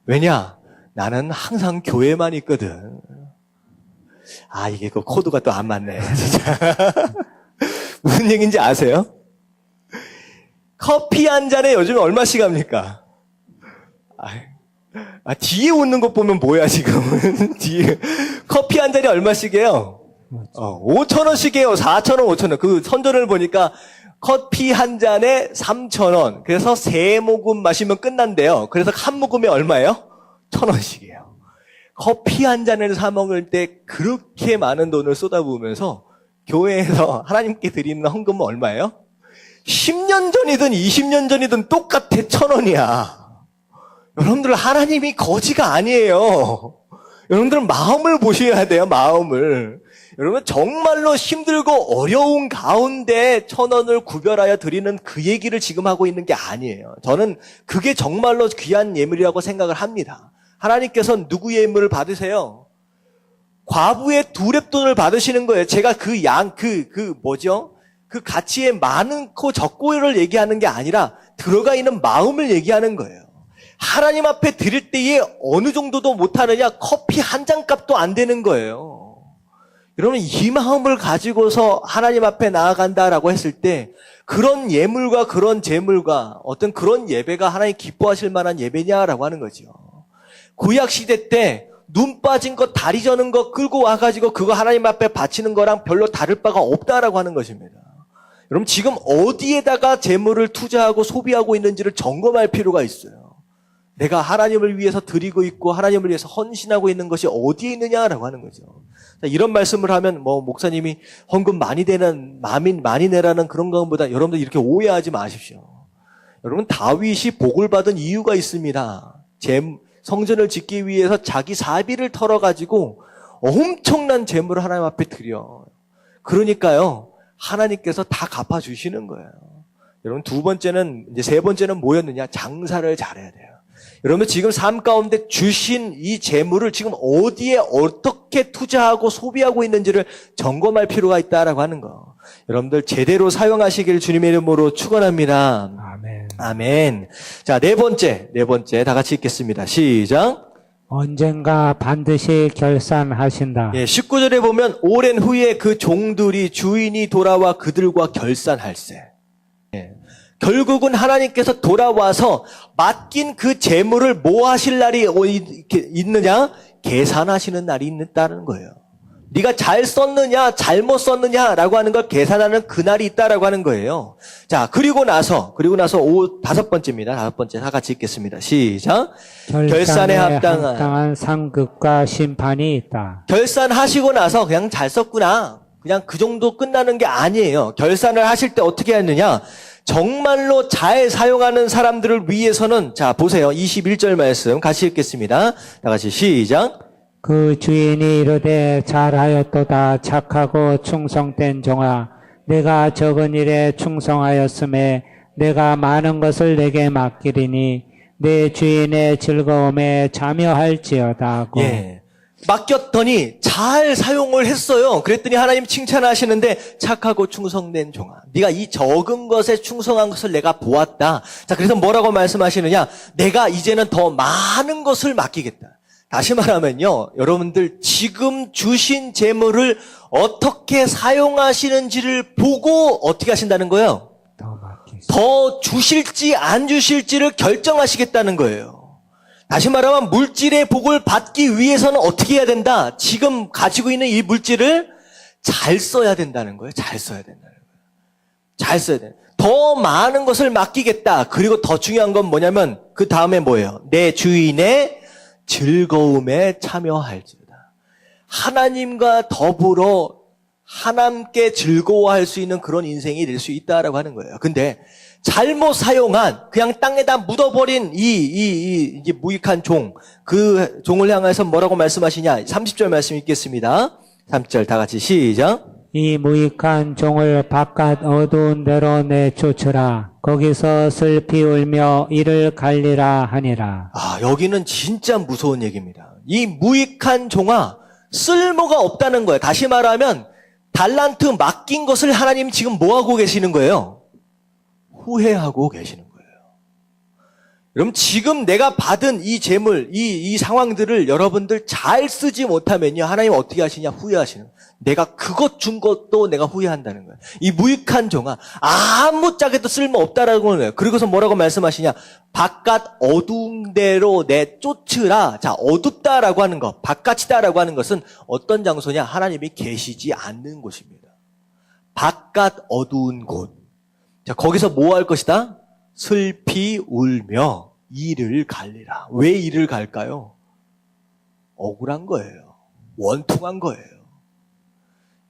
S1: 왜냐? 나는 항상 교회만 있거든. 이게 그 코드가 또 안 맞네. 진짜. 무슨 얘기인지 아세요? 커피 한 잔에 요즘에 얼마씩 합니까? 뒤에 웃는 것 보면 뭐야, 지금. 뒤에. 커피 한 잔에 얼마씩이에요? 5,000원씩이에요. 4,000원, 5,000원. 그 선전을 보니까 커피 한 잔에 3,000원. 그래서 3모금 마시면 끝난대요. 그래서 한 모금에 얼마예요? 1,000원씩이에요. 커피 한 잔을 사 먹을 때 그렇게 많은 돈을 쏟아부으면서 교회에서 하나님께 드리는 헌금은 얼마예요? 10년 전이든 20년 전이든 똑같아. 1,000원이야. 여러분들, 하나님이 거지가 아니에요. 여러분들 마음을 보셔야 돼요. 마음을. 여러분 정말로 힘들고 어려운 가운데 1,000원을 구별하여 드리는 그 얘기를 지금 하고 있는 게 아니에요. 저는 그게 정말로 귀한 예물이라고 생각을 합니다. 하나님께서는 누구의 예물을 받으세요? 과부의 2렙돈을 받으시는 거예요. 제가 그 가치의 많고 적고를 얘기하는 게 아니라 들어가 있는 마음을 얘기하는 거예요. 하나님 앞에 드릴 때에 어느 정도도 못하느냐? 커피 한 잔 값도 안 되는 거예요. 여러분 이 마음을 가지고서 하나님 앞에 나아간다라고 했을 때 그런 예물과 그런 재물과 어떤 그런 예배가 하나님 기뻐하실 만한 예배냐라고 하는 거죠. 구약시대 때 눈 빠진 거 다리 저는 거 끌고 와가지고 그거 하나님 앞에 바치는 거랑 별로 다를 바가 없다라고 하는 것입니다. 여러분 지금 어디에다가 재물을 투자하고 소비하고 있는지를 점검할 필요가 있어요. 내가 하나님을 위해서 드리고 있고 하나님을 위해서 헌신하고 있는 것이 어디에 있느냐라고 하는 거죠. 이런 말씀을 하면 목사님이 헌금 많이 내라는 그런 것보다 여러분들 이렇게 오해하지 마십시오. 여러분 다윗이 복을 받은 이유가 있습니다. 성전을 짓기 위해서 자기 사비를 털어가지고 엄청난 재물을 하나님 앞에 드려. 그러니까요 하나님께서 다 갚아주시는 거예요. 여러분 세 번째는 뭐였느냐? 장사를 잘해야 돼요. 여러분 지금 삶 가운데 주신 이 재물을 지금 어디에 어떻게 투자하고 소비하고 있는지를 점검할 필요가 있다라고 하는 거. 여러분들 제대로 사용하시길 주님의 이름으로 축원합니다.
S2: 아멘.
S1: 아멘. 자, 네 번째 다 같이 읽겠습니다. 시작.
S2: 언젠가 반드시 결산하신다.
S1: 19절에 보면 오랜 후에 그 종들이 주인이 돌아와 그들과 결산할세. 결국은 하나님께서 돌아와서 맡긴 그 재물을 뭐 하실 날이 있느냐? 계산하시는 날이 있다는 거예요. 네가 잘 썼느냐 잘못 썼느냐라고 하는 걸 계산하는 그날이 있다라고 하는 거예요. 자, 그리고 나서 다섯 번째입니다. 다섯 번째 다 같이 읽겠습니다. 시작. 결산에 합당한
S2: 상급과 심판이 있다.
S1: 결산하시고 나서 그냥 잘 썼구나. 그냥 그 정도 끝나는 게 아니에요. 결산을 하실 때 어떻게 하느냐? 정말로 잘 사용하는 사람들을 위해서는 자, 보세요. 21절 말씀 같이 읽겠습니다. 다 같이 시작.
S2: 그 주인이 이르되 잘하였도다 착하고 충성된 종아 내가 적은 일에 충성하였음에 내가 많은 것을 내게 맡기리니 내 주인의 즐거움에 참여할지어다.
S1: 맡겼더니 잘 사용을 했어요. 그랬더니 하나님 칭찬하시는데 착하고 충성된 종아. 네가 이 적은 것에 충성한 것을 내가 보았다. 자, 그래서 뭐라고 말씀하시느냐? 내가 이제는 더 많은 것을 맡기겠다. 다시 말하면요, 여러분들 지금 주신 재물을 어떻게 사용하시는지를 보고 어떻게 하신다는 거예요? 더 주실지 안 주실지를 결정하시겠다는 거예요. 다시 말하면 물질의 복을 받기 위해서는 어떻게 해야 된다? 지금 가지고 있는 이 물질을 잘 써야 된다는 거예요. 잘 써야 된다는 거예요. 잘 써야 돼. 더 많은 것을 맡기겠다. 그리고 더 중요한 건 뭐냐면 그 다음에 뭐예요? 내 주인의 즐거움에 참여할지어다. 하나님과 더불어 하나님께 즐거워할 수 있는 그런 인생이 될 수 있다라고 하는 거예요. 근데 잘못 사용한 그냥 땅에다 묻어버린 이제 무익한 종, 그 종을 향해서 뭐라고 말씀하시냐? 30절 말씀 읽겠습니다. 30절 다 같이 시작.
S2: 이 무익한 종을 바깥 어두운 데로 내쫓으라. 거기서 슬피 울며 이를 갈리라 하니라.
S1: 여기는 진짜 무서운 얘기입니다. 이 무익한 종아, 쓸모가 없다는 거예요. 다시 말하면 달란트 맡긴 것을 하나님 지금 뭐 하고 계시는 거예요? 후회하고 계시는 거예요. 여러분 지금 내가 받은 이 재물, 이 상황들을 여러분들 잘 쓰지 못하면요, 하나님 어떻게 하시냐? 후회하시는 거예요. 내가 그것 준 것도 내가 후회한다는 거예요. 이 무익한 종아, 아무짝에도 쓸모없다라고 하는 거예요. 그리고서 뭐라고 말씀하시냐? 바깥 어두운 데로 내쫓으라. 자, 어둡다라고 하는 것, 바깥이다라고 하는 것은 어떤 장소냐? 하나님이 계시지 않는 곳입니다. 바깥 어두운 곳. 자, 거기서 뭐 할 것이다? 슬피 울며 이를 갈리라. 왜 이를 갈까요? 억울한 거예요. 원통한 거예요.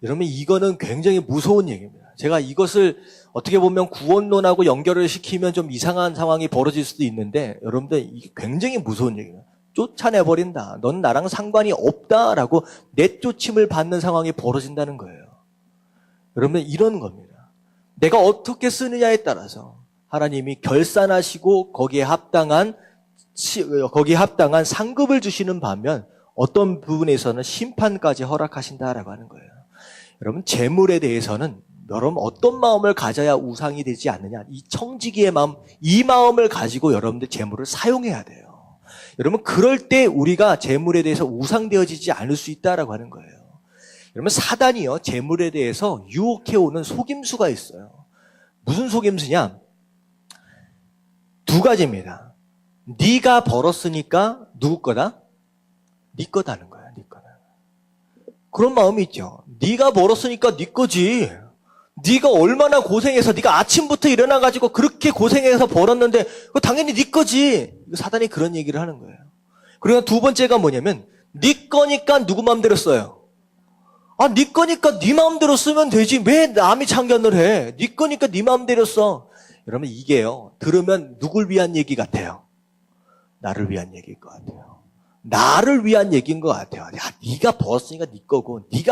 S1: 여러분 이거는 굉장히 무서운 얘기입니다. 제가 이것을 어떻게 보면 구원론하고 연결을 시키면 좀 이상한 상황이 벌어질 수도 있는데 여러분들 이게 굉장히 무서운 얘기예요. 쫓아내버린다. 넌 나랑 상관이 없다라고 내쫓임을 받는 상황이 벌어진다는 거예요. 여러분, 이런 겁니다. 내가 어떻게 쓰느냐에 따라서 하나님이 결산하시고 거기에 합당한 상급을 주시는 반면 어떤 부분에서는 심판까지 허락하신다라고 하는 거예요. 여러분, 재물에 대해서는 여러분 어떤 마음을 가져야 우상이 되지 않느냐, 이 청지기의 마음, 이 마음을 가지고 여러분들 재물을 사용해야 돼요. 여러분, 그럴 때 우리가 재물에 대해서 우상되어지지 않을 수 있다라고 하는 거예요. 여러분, 사단이요, 재물에 대해서 유혹해오는 속임수가 있어요. 무슨 속임수냐? 두 가지입니다. 네가 벌었으니까 누구 거다? 네 거다는 거야, 네 거다. 그런 마음이 있죠. 네가 벌었으니까 네 거지. 네가 얼마나 고생해서, 네가 아침부터 일어나가지고 그렇게 고생해서 벌었는데 그거 당연히 네 거지. 사단이 그런 얘기를 하는 거예요. 그리고 두 번째가 뭐냐면 네 거니까 누구 마음대로 써요. 네 거니까 네 마음대로 쓰면 되지. 왜 남이 참견을 해? 네 거니까 네 마음대로 써. 여러분, 이게요, 들으면 누굴 위한 얘기 같아요? 나를 위한 얘기일 것 같아요. 나를 위한 얘기인 것 같아요. 야, 네가 벌었으니까 네 거고, 네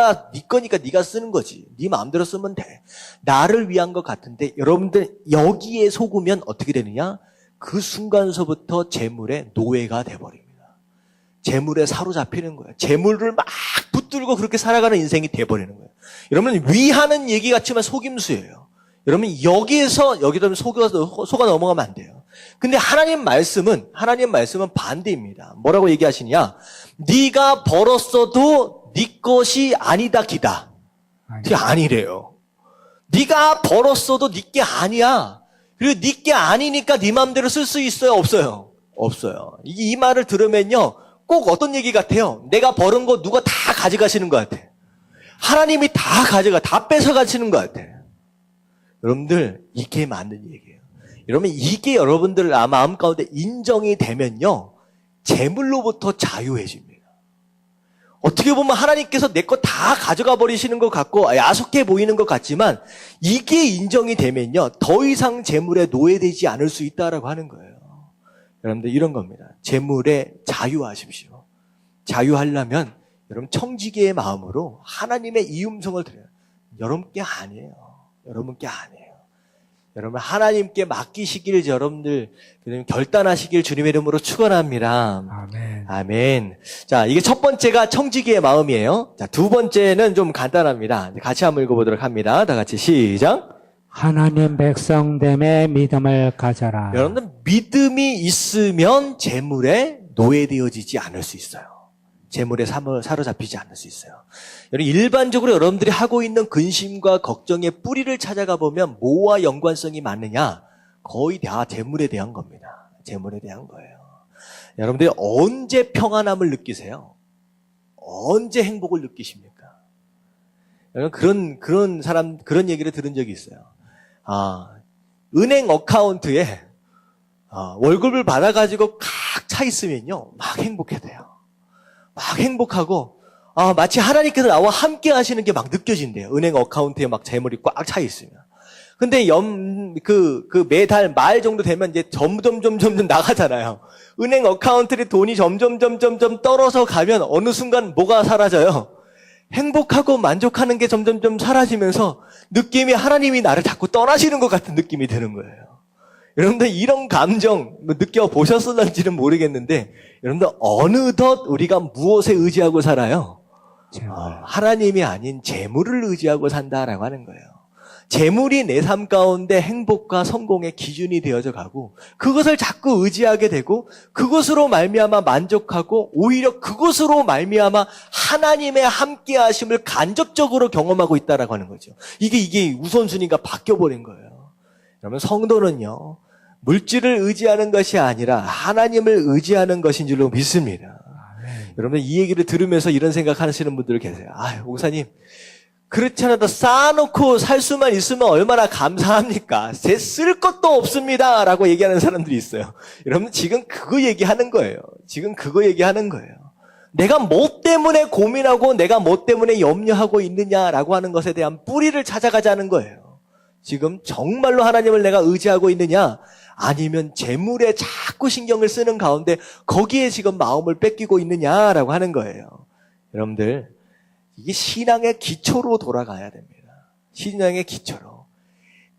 S1: 거니까 네가 쓰는 거지. 네 마음대로 쓰면 돼. 나를 위한 것 같은데, 여러분들 여기에 속으면 어떻게 되느냐? 그 순간서부터 재물의 노예가 돼버립니다. 재물에 사로잡히는 거예요. 재물을 막 붙들고 그렇게 살아가는 인생이 돼버리는 거예요. 여러분, 위하는 얘기 같지만 속임수예요. 여러분, 여기다 속아 넘어가면 안 돼요. 근데 하나님 말씀은 반대입니다. 뭐라고 얘기하시냐? 네가 벌었어도 네 것이 아니다 기다. 그게 아니래요. 네가 벌었어도 네 게 아니야. 그리고 네 게 아니니까 네 마음대로 쓸 수 있어요, 없어요? 없어요. 이 말을 들으면요, 꼭 어떤 얘기 같아요? 내가 벌은 거 누가 다 가져가시는 것 같아. 하나님이 다 뺏어가시는 것 같아. 여러분들, 이게 맞는 얘기예요. 여러분, 이게 여러분들 마음 가운데 인정이 되면요, 재물로부터 자유해집니다. 어떻게 보면 하나님께서 내 거 다 가져가 버리시는 것 같고 야속해 보이는 것 같지만 이게 인정이 되면요, 더 이상 재물에 노예되지 않을 수 있다라고 하는 거예요. 여러분들, 이런 겁니다. 재물에 자유하십시오. 자유하려면 여러분 청지기의 마음으로 하나님의 이음성을 들어요. 여러분께 아니에요. 여러분께 아니에요. 여러분, 하나님께 맡기시길 여러분들 결단하시길 주님의 이름으로 축원합니다.
S2: 아멘.
S1: 아멘. 자, 이게 첫 번째가 청지기의 마음이에요. 자, 두 번째는 좀 간단합니다. 같이 한번 읽어보도록 합니다. 다 같이 시작.
S2: 하나님 백성됨의 믿음을 가져라.
S1: 여러분들, 믿음이 있으면 재물에 노예되어지지 않을 수 있어요. 재물에 사로잡히지 않을 수 있어요. 여러분, 일반적으로 여러분들이 하고 있는 근심과 걱정의 뿌리를 찾아가 보면 뭐와 연관성이 많느냐? 거의 다 재물에 대한 겁니다. 재물에 대한 거예요. 여러분들이 언제 평안함을 느끼세요? 언제 행복을 느끼십니까? 여러분, 그런 얘기를 들은 적이 있어요. 은행 어카운트에 월급을 받아가지고 칵 차 있으면요, 막 행복해져요. 막 행복하고, 마치 하나님께서 나와 함께 하시는 게 막 느껴진대요. 은행 어카운트에 막 재물이 꽉 차 있으면. 근데 매달 말 정도 되면 이제 점점 나가잖아요. 은행 어카운트에 돈이 점점 떨어져 가면 어느 순간 뭐가 사라져요? 행복하고 만족하는 게 점점 사라지면서 느낌이 하나님이 나를 자꾸 떠나시는 것 같은 느낌이 드는 거예요. 여러분들, 이런 감정 느껴보셨을런지는 모르겠는데, 여러분들, 어느덧 우리가 무엇에 의지하고 살아요? 하나님이 아닌 재물을 의지하고 산다라고 하는 거예요. 재물이 내 삶 가운데 행복과 성공의 기준이 되어져 가고, 그것을 자꾸 의지하게 되고, 그것으로 말미암아 만족하고, 오히려 그것으로 말미암아 하나님의 함께하심을 간접적으로 경험하고 있다라고 하는 거죠. 이게 우선순위가 바뀌어버린 거예요. 그러면 성도는요, 물질을 의지하는 것이 아니라 하나님을 의지하는 것인 줄로 믿습니다. 여러분, 이 얘기를 들으면서 이런 생각하시는 분들 계세요. 목사님, 그렇지 않아도 쌓아놓고 살 수만 있으면 얼마나 감사합니까? 쓸 것도 없습니다 라고 얘기하는 사람들이 있어요. 여러분, 지금 그거 얘기하는 거예요. 내가 뭐 때문에 고민하고 내가 뭐 때문에 염려하고 있느냐라고 하는 것에 대한 뿌리를 찾아가자는 거예요. 지금 정말로 하나님을 내가 의지하고 있느냐? 아니면 재물에 자꾸 신경을 쓰는 가운데 거기에 지금 마음을 뺏기고 있느냐라고 하는 거예요. 여러분들, 이게 신앙의 기초로 돌아가야 됩니다. 신앙의 기초로.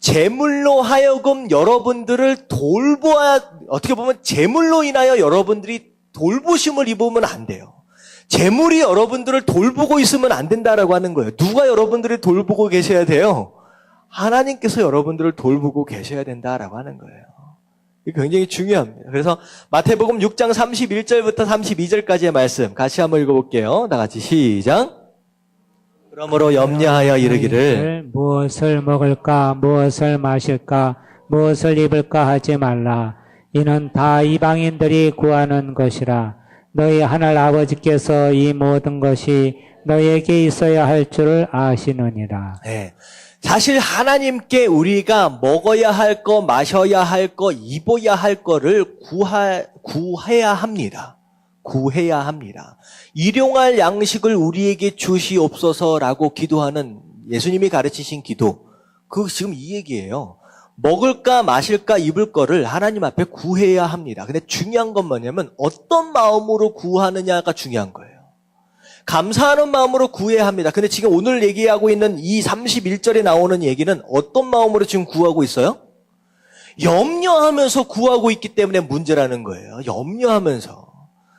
S1: 재물로 하여금 여러분들을 어떻게 보면 재물로 인하여 여러분들이 돌보심을 입으면 안 돼요. 재물이 여러분들을 돌보고 있으면 안 된다라고 하는 거예요. 누가 여러분들을 돌보고 계셔야 돼요? 하나님께서 여러분들을 돌보고 계셔야 된다라고 하는 거예요. 이게 굉장히 중요합니다. 그래서 마태복음 6장 31절부터 32절까지의 말씀 같이 한번 읽어볼게요. 다 같이 시작. 그러므로 염려하여 이르기를
S2: 무엇을 먹을까 무엇을 마실까 무엇을 입을까 하지 말라. 이는 다 이방인들이 구하는 것이라. 너희 하늘 아버지께서 이 모든 것이 너희에게 있어야 할 줄을 아시느니라.
S1: 네. 사실 하나님께 우리가 먹어야 할 거, 마셔야 할 거, 입어야 할 거를 구해야 합니다. 구해야 합니다. 일용할 양식을 우리에게 주시옵소서라고 기도하는 예수님이 가르치신 기도. 그 지금 이 얘기예요. 먹을까 마실까 입을 거를 하나님 앞에 구해야 합니다. 근데 중요한 건 뭐냐면 어떤 마음으로 구하느냐가 중요한 거예요. 감사하는 마음으로 구해야 합니다. 근데 지금 오늘 얘기하고 있는 이 31절에 나오는 얘기는 어떤 마음으로 지금 구하고 있어요? 염려하면서 구하고 있기 때문에 문제라는 거예요. 염려하면서.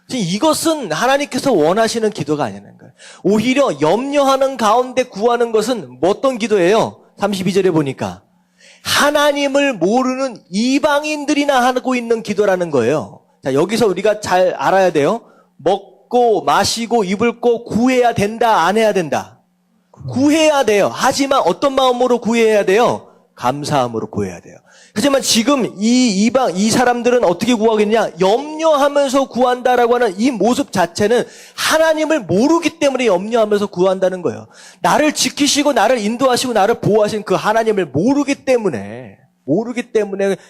S1: 지금 이것은 하나님께서 원하시는 기도가 아니라는 거예요. 오히려 염려하는 가운데 구하는 것은 어떤 기도예요? 32절에 보니까 하나님을 모르는 이방인들이나 하고 있는 기도라는 거예요. 자, 여기서 우리가 잘 알아야 돼요. 먹고 마시고 입을 거 구해야 된다, 안 해야 된다? 구해야 돼요. 하지만 어떤 마음으로 구해야 돼요? 감사함으로 구해야 돼요. 하지만 지금 이 사람들은 어떻게 구하겠냐? 염려하면서 구한다라고 하는 이 모습 자체는 하나님을 모르기 때문에 염려하면서 구한다는 거예요. 나를 지키시고 나를 인도하시고 나를 보호하신 그 하나님을 모르기 때문에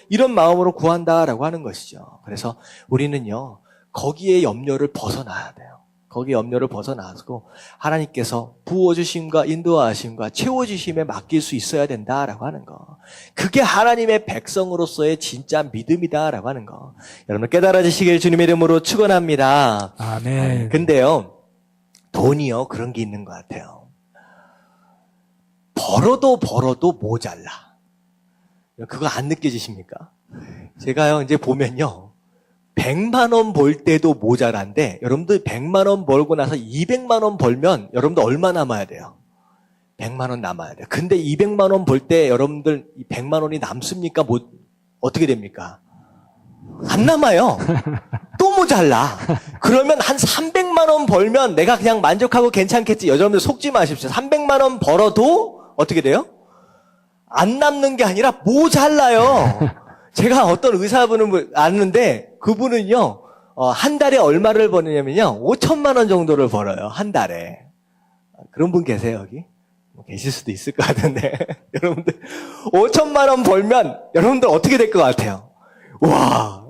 S1: 이런 마음으로 구한다라고 하는 것이죠. 그래서 우리는요, 거기에 염려를 벗어나야 돼요. 거기에 염려를 벗어나고 하나님께서 부어주심과 인도하심과 채워주심에 맡길 수 있어야 된다라고 하는 거. 그게 하나님의 백성으로서의 진짜 믿음이다라고 하는 거. 여러분 깨달아지시길 주님의 이름으로 축원합니다.
S2: 아멘.
S1: 근데요, 돈이요 그런 게 있는 것 같아요. 벌어도 모자라. 그거 안 느껴지십니까? 제가요 이제 보면요. 100만 원 벌 때도 모자란데 여러분들 100만 원 벌고 나서 200만 원 벌면 여러분들 얼마 남아야 돼요? 100만 원 남아야 돼요. 근데 200만 원 벌 때 여러분들 100만 원이 남습니까? 어떻게 됩니까? 안 남아요. 또 모자라. 그러면 한 300만 원 벌면 내가 그냥 만족하고 괜찮겠지. 여러분들 속지 마십시오. 300만 원 벌어도 어떻게 돼요? 안 남는 게 아니라 모자라요. 제가 어떤 의사분을 아는데 그분은요, 한 달에 얼마를 버느냐면요, 5천만 원 정도를 벌어요. 한 달에. 그런 분 계세요, 여기? 계실 수도 있을 것 같은데. 여러분들, 5천만 원 벌면 여러분들 어떻게 될 것 같아요? 와,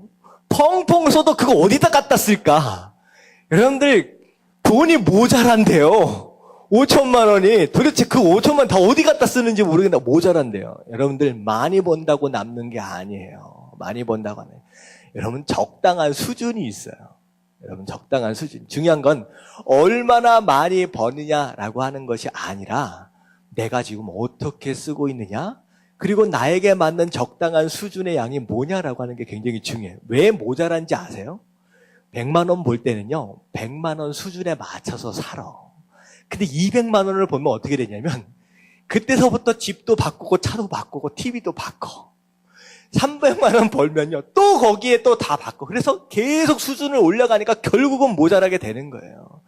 S1: 펑펑 쏘도 그거 어디다 갖다 쓸까? 여러분들, 돈이 모자란데요. 5천만 원이 도대체 그 5천만 다 어디 갖다 쓰는지 모르겠다. 모자란데요. 여러분들 많이 번다고 남는 게 아니에요. 많이 번다고 하면 여러분 적당한 수준이 있어요. 여러분 적당한 수준. 중요한 건 얼마나 많이 버느냐라고 하는 것이 아니라 내가 지금 어떻게 쓰고 있느냐? 그리고 나에게 맞는 적당한 수준의 양이 뭐냐라고 하는 게 굉장히 중요해요. 왜 모자란지 아세요? 100만 원 벌 때는요. 100만 원 수준에 맞춰서 살아. 근데 200만 원을 벌면 어떻게 되냐면 그때서부터 집도 바꾸고 차도 바꾸고 TV도 바꿔. 300만 원 벌면요. 또 거기에 또 다 바꿔. 그래서 계속 수준을 올려가니까 결국은 모자라게 되는 거예요.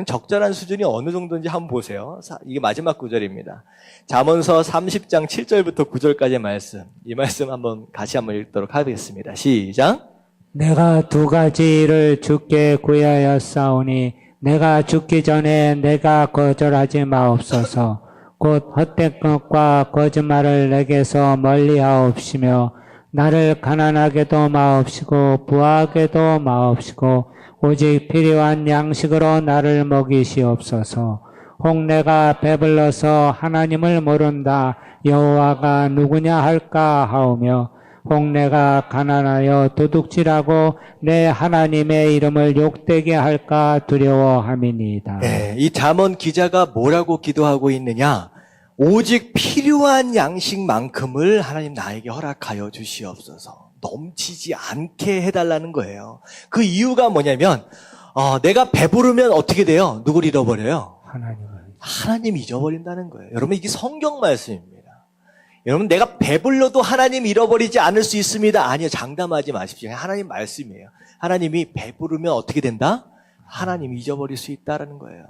S1: 적절한 수준이 어느 정도인지 한번 보세요. 이게 마지막 구절입니다. 잠언서 30장 7절부터 9절까지의 말씀. 이 말씀 다시 한번 읽도록 하겠습니다. 시작.
S2: 내가 두 가지 일을 주께 구하였사오니 내가 죽기 전에 내가 거절하지 마옵소서. 곧 헛된 것과 거짓말을 내게서 멀리하옵시며 나를 가난하게도 마옵시고 부하게도 마옵시고 오직 필요한 양식으로 나를 먹이시옵소서. 혹 내가 배불러서 하나님을 모른다. 여호와가 누구냐 할까 하오며 혹 내가 가난하여 도둑질하고 내 하나님의 이름을 욕되게 할까 두려워함이니이다.
S1: 네, 이 잠언 기자가 뭐라고 기도하고 있느냐? 오직 필요한 양식만큼을 하나님 나에게 허락하여 주시옵소서. 넘치지 않게 해달라는 거예요. 그 이유가 뭐냐면 내가 배부르면 어떻게 돼요? 누굴 잃어버려요? 하나님 잊어버린다는 거예요. 여러분 이게 성경 말씀입니다. 여러분 내가 배불러도 하나님 잃어버리지 않을 수 있습니다. 아니요, 장담하지 마십시오. 하나님 말씀이에요. 하나님이 배부르면 어떻게 된다? 하나님 잊어버릴 수 있다는 거예요.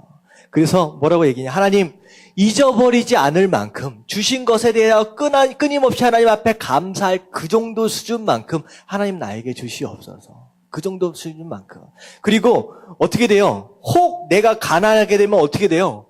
S1: 그래서 뭐라고 얘기냐? 하나님 잊어버리지 않을 만큼 주신 것에 대하여 끊임없이 하나님 앞에 감사할 그 정도 수준만큼 하나님 나에게 주시옵소서. 그 정도 수준만큼. 그리고 어떻게 돼요? 혹 내가 가난하게 되면 어떻게 돼요?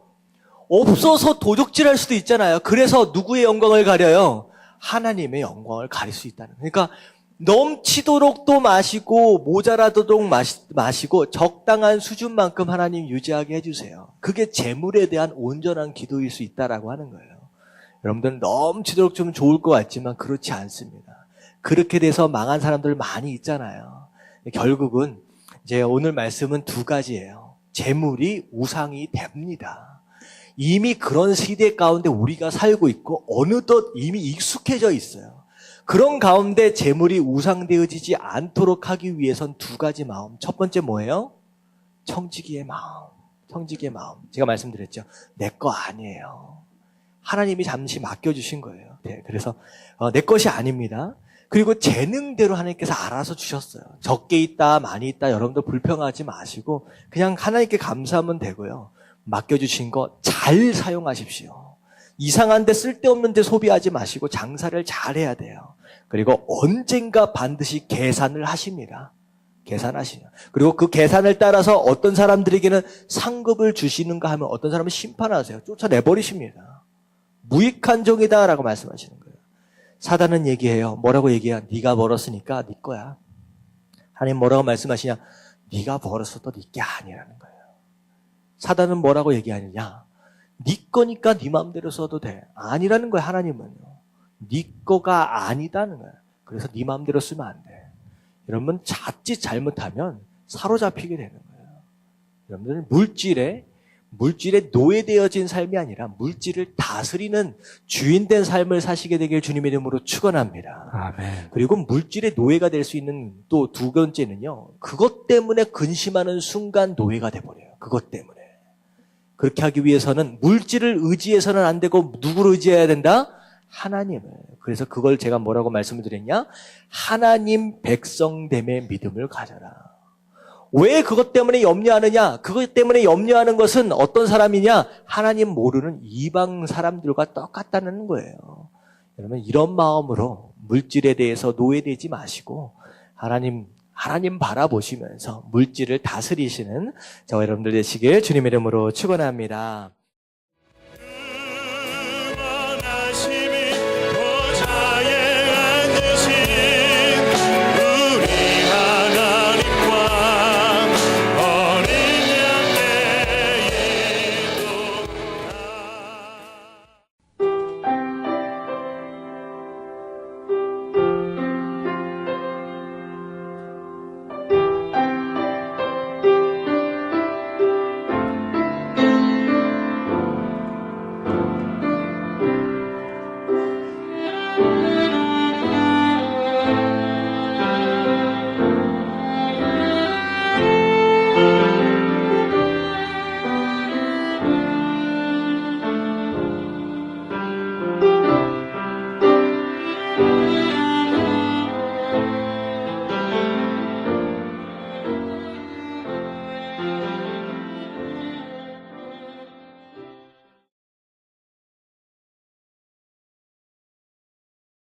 S1: 없어서 도둑질할 수도 있잖아요. 그래서 누구의 영광을 가려요? 하나님의 영광을 가릴 수 있다는. 그러니까 넘치도록 또 마시고 모자라도록 마시고 적당한 수준만큼 하나님 유지하게 해주세요. 그게 재물에 대한 온전한 기도일 수 있다라고 하는 거예요. 여러분들은 넘치도록 좀 좋을 것 같지만 그렇지 않습니다. 그렇게 돼서 망한 사람들 많이 있잖아요. 결국은 이제 오늘 말씀은 두 가지예요. 재물이 우상이 됩니다. 이미 그런 시대 가운데 우리가 살고 있고 어느덧 이미 익숙해져 있어요. 그런 가운데 재물이 우상되어지지 않도록 하기 위해선 두 가지 마음. 첫 번째 뭐예요? 청지기의 마음. 청지기의 마음. 제가 말씀드렸죠. 내 거 아니에요. 하나님이 잠시 맡겨주신 거예요. 네, 그래서 내 것이 아닙니다. 그리고 재능대로 하나님께서 알아서 주셨어요. 적게 있다 많이 있다 여러분들 불평하지 마시고 그냥 하나님께 감사하면 되고요. 맡겨주신 거 잘 사용하십시오. 이상한 데 쓸데없는 데 소비하지 마시고 장사를 잘 해야 돼요. 그리고 언젠가 반드시 계산을 하십니다. 계산하시죠. 그리고 그 계산을 따라서 어떤 사람들에게는 상급을 주시는가 하면 어떤 사람은 심판하세요. 쫓아내버리십니다. 무익한 종이다라고 말씀하시는 거예요. 사단은 얘기해요. 뭐라고 얘기해요? 네가 벌었으니까 네 거야. 하나님 뭐라고 말씀하시냐? 네가 벌었어도 네 게 아니라는 거예요. 사단은 뭐라고 얘기하느냐? 네 거니까 네 마음대로 써도 돼. 아니라는 거예요. 하나님은요. 네 거가 아니다는 거예요. 그래서 네 마음대로 쓰면 안 돼. 여러분 자칫 잘못하면 사로잡히게 되는 거예요. 여러분들은 물질에 노예되어진 삶이 아니라 물질을 다스리는 주인된 삶을 사시게 되길 주님의 이름으로 축원합니다.
S2: 아멘.
S1: 그리고 물질의 노예가 될 수 있는 또 두 번째는요. 그것 때문에 근심하는 순간 노예가 돼버려요. 그것 때문에. 그렇게 하기 위해서는 물질을 의지해서는 안 되고 누구를 의지해야 된다? 하나님을. 그래서 그걸 제가 뭐라고 말씀을 드렸냐? 하나님 백성됨의 믿음을 가져라. 왜 그것 때문에 염려하느냐? 그것 때문에 염려하는 것은 어떤 사람이냐? 하나님 모르는 이방 사람들과 똑같다는 거예요. 여러분 이런 마음으로 물질에 대해서 노예되지 마시고 하나님 바라보시면서 물질을 다스리시는 저와 여러분들 되시길 주님의 이름으로 축원합니다.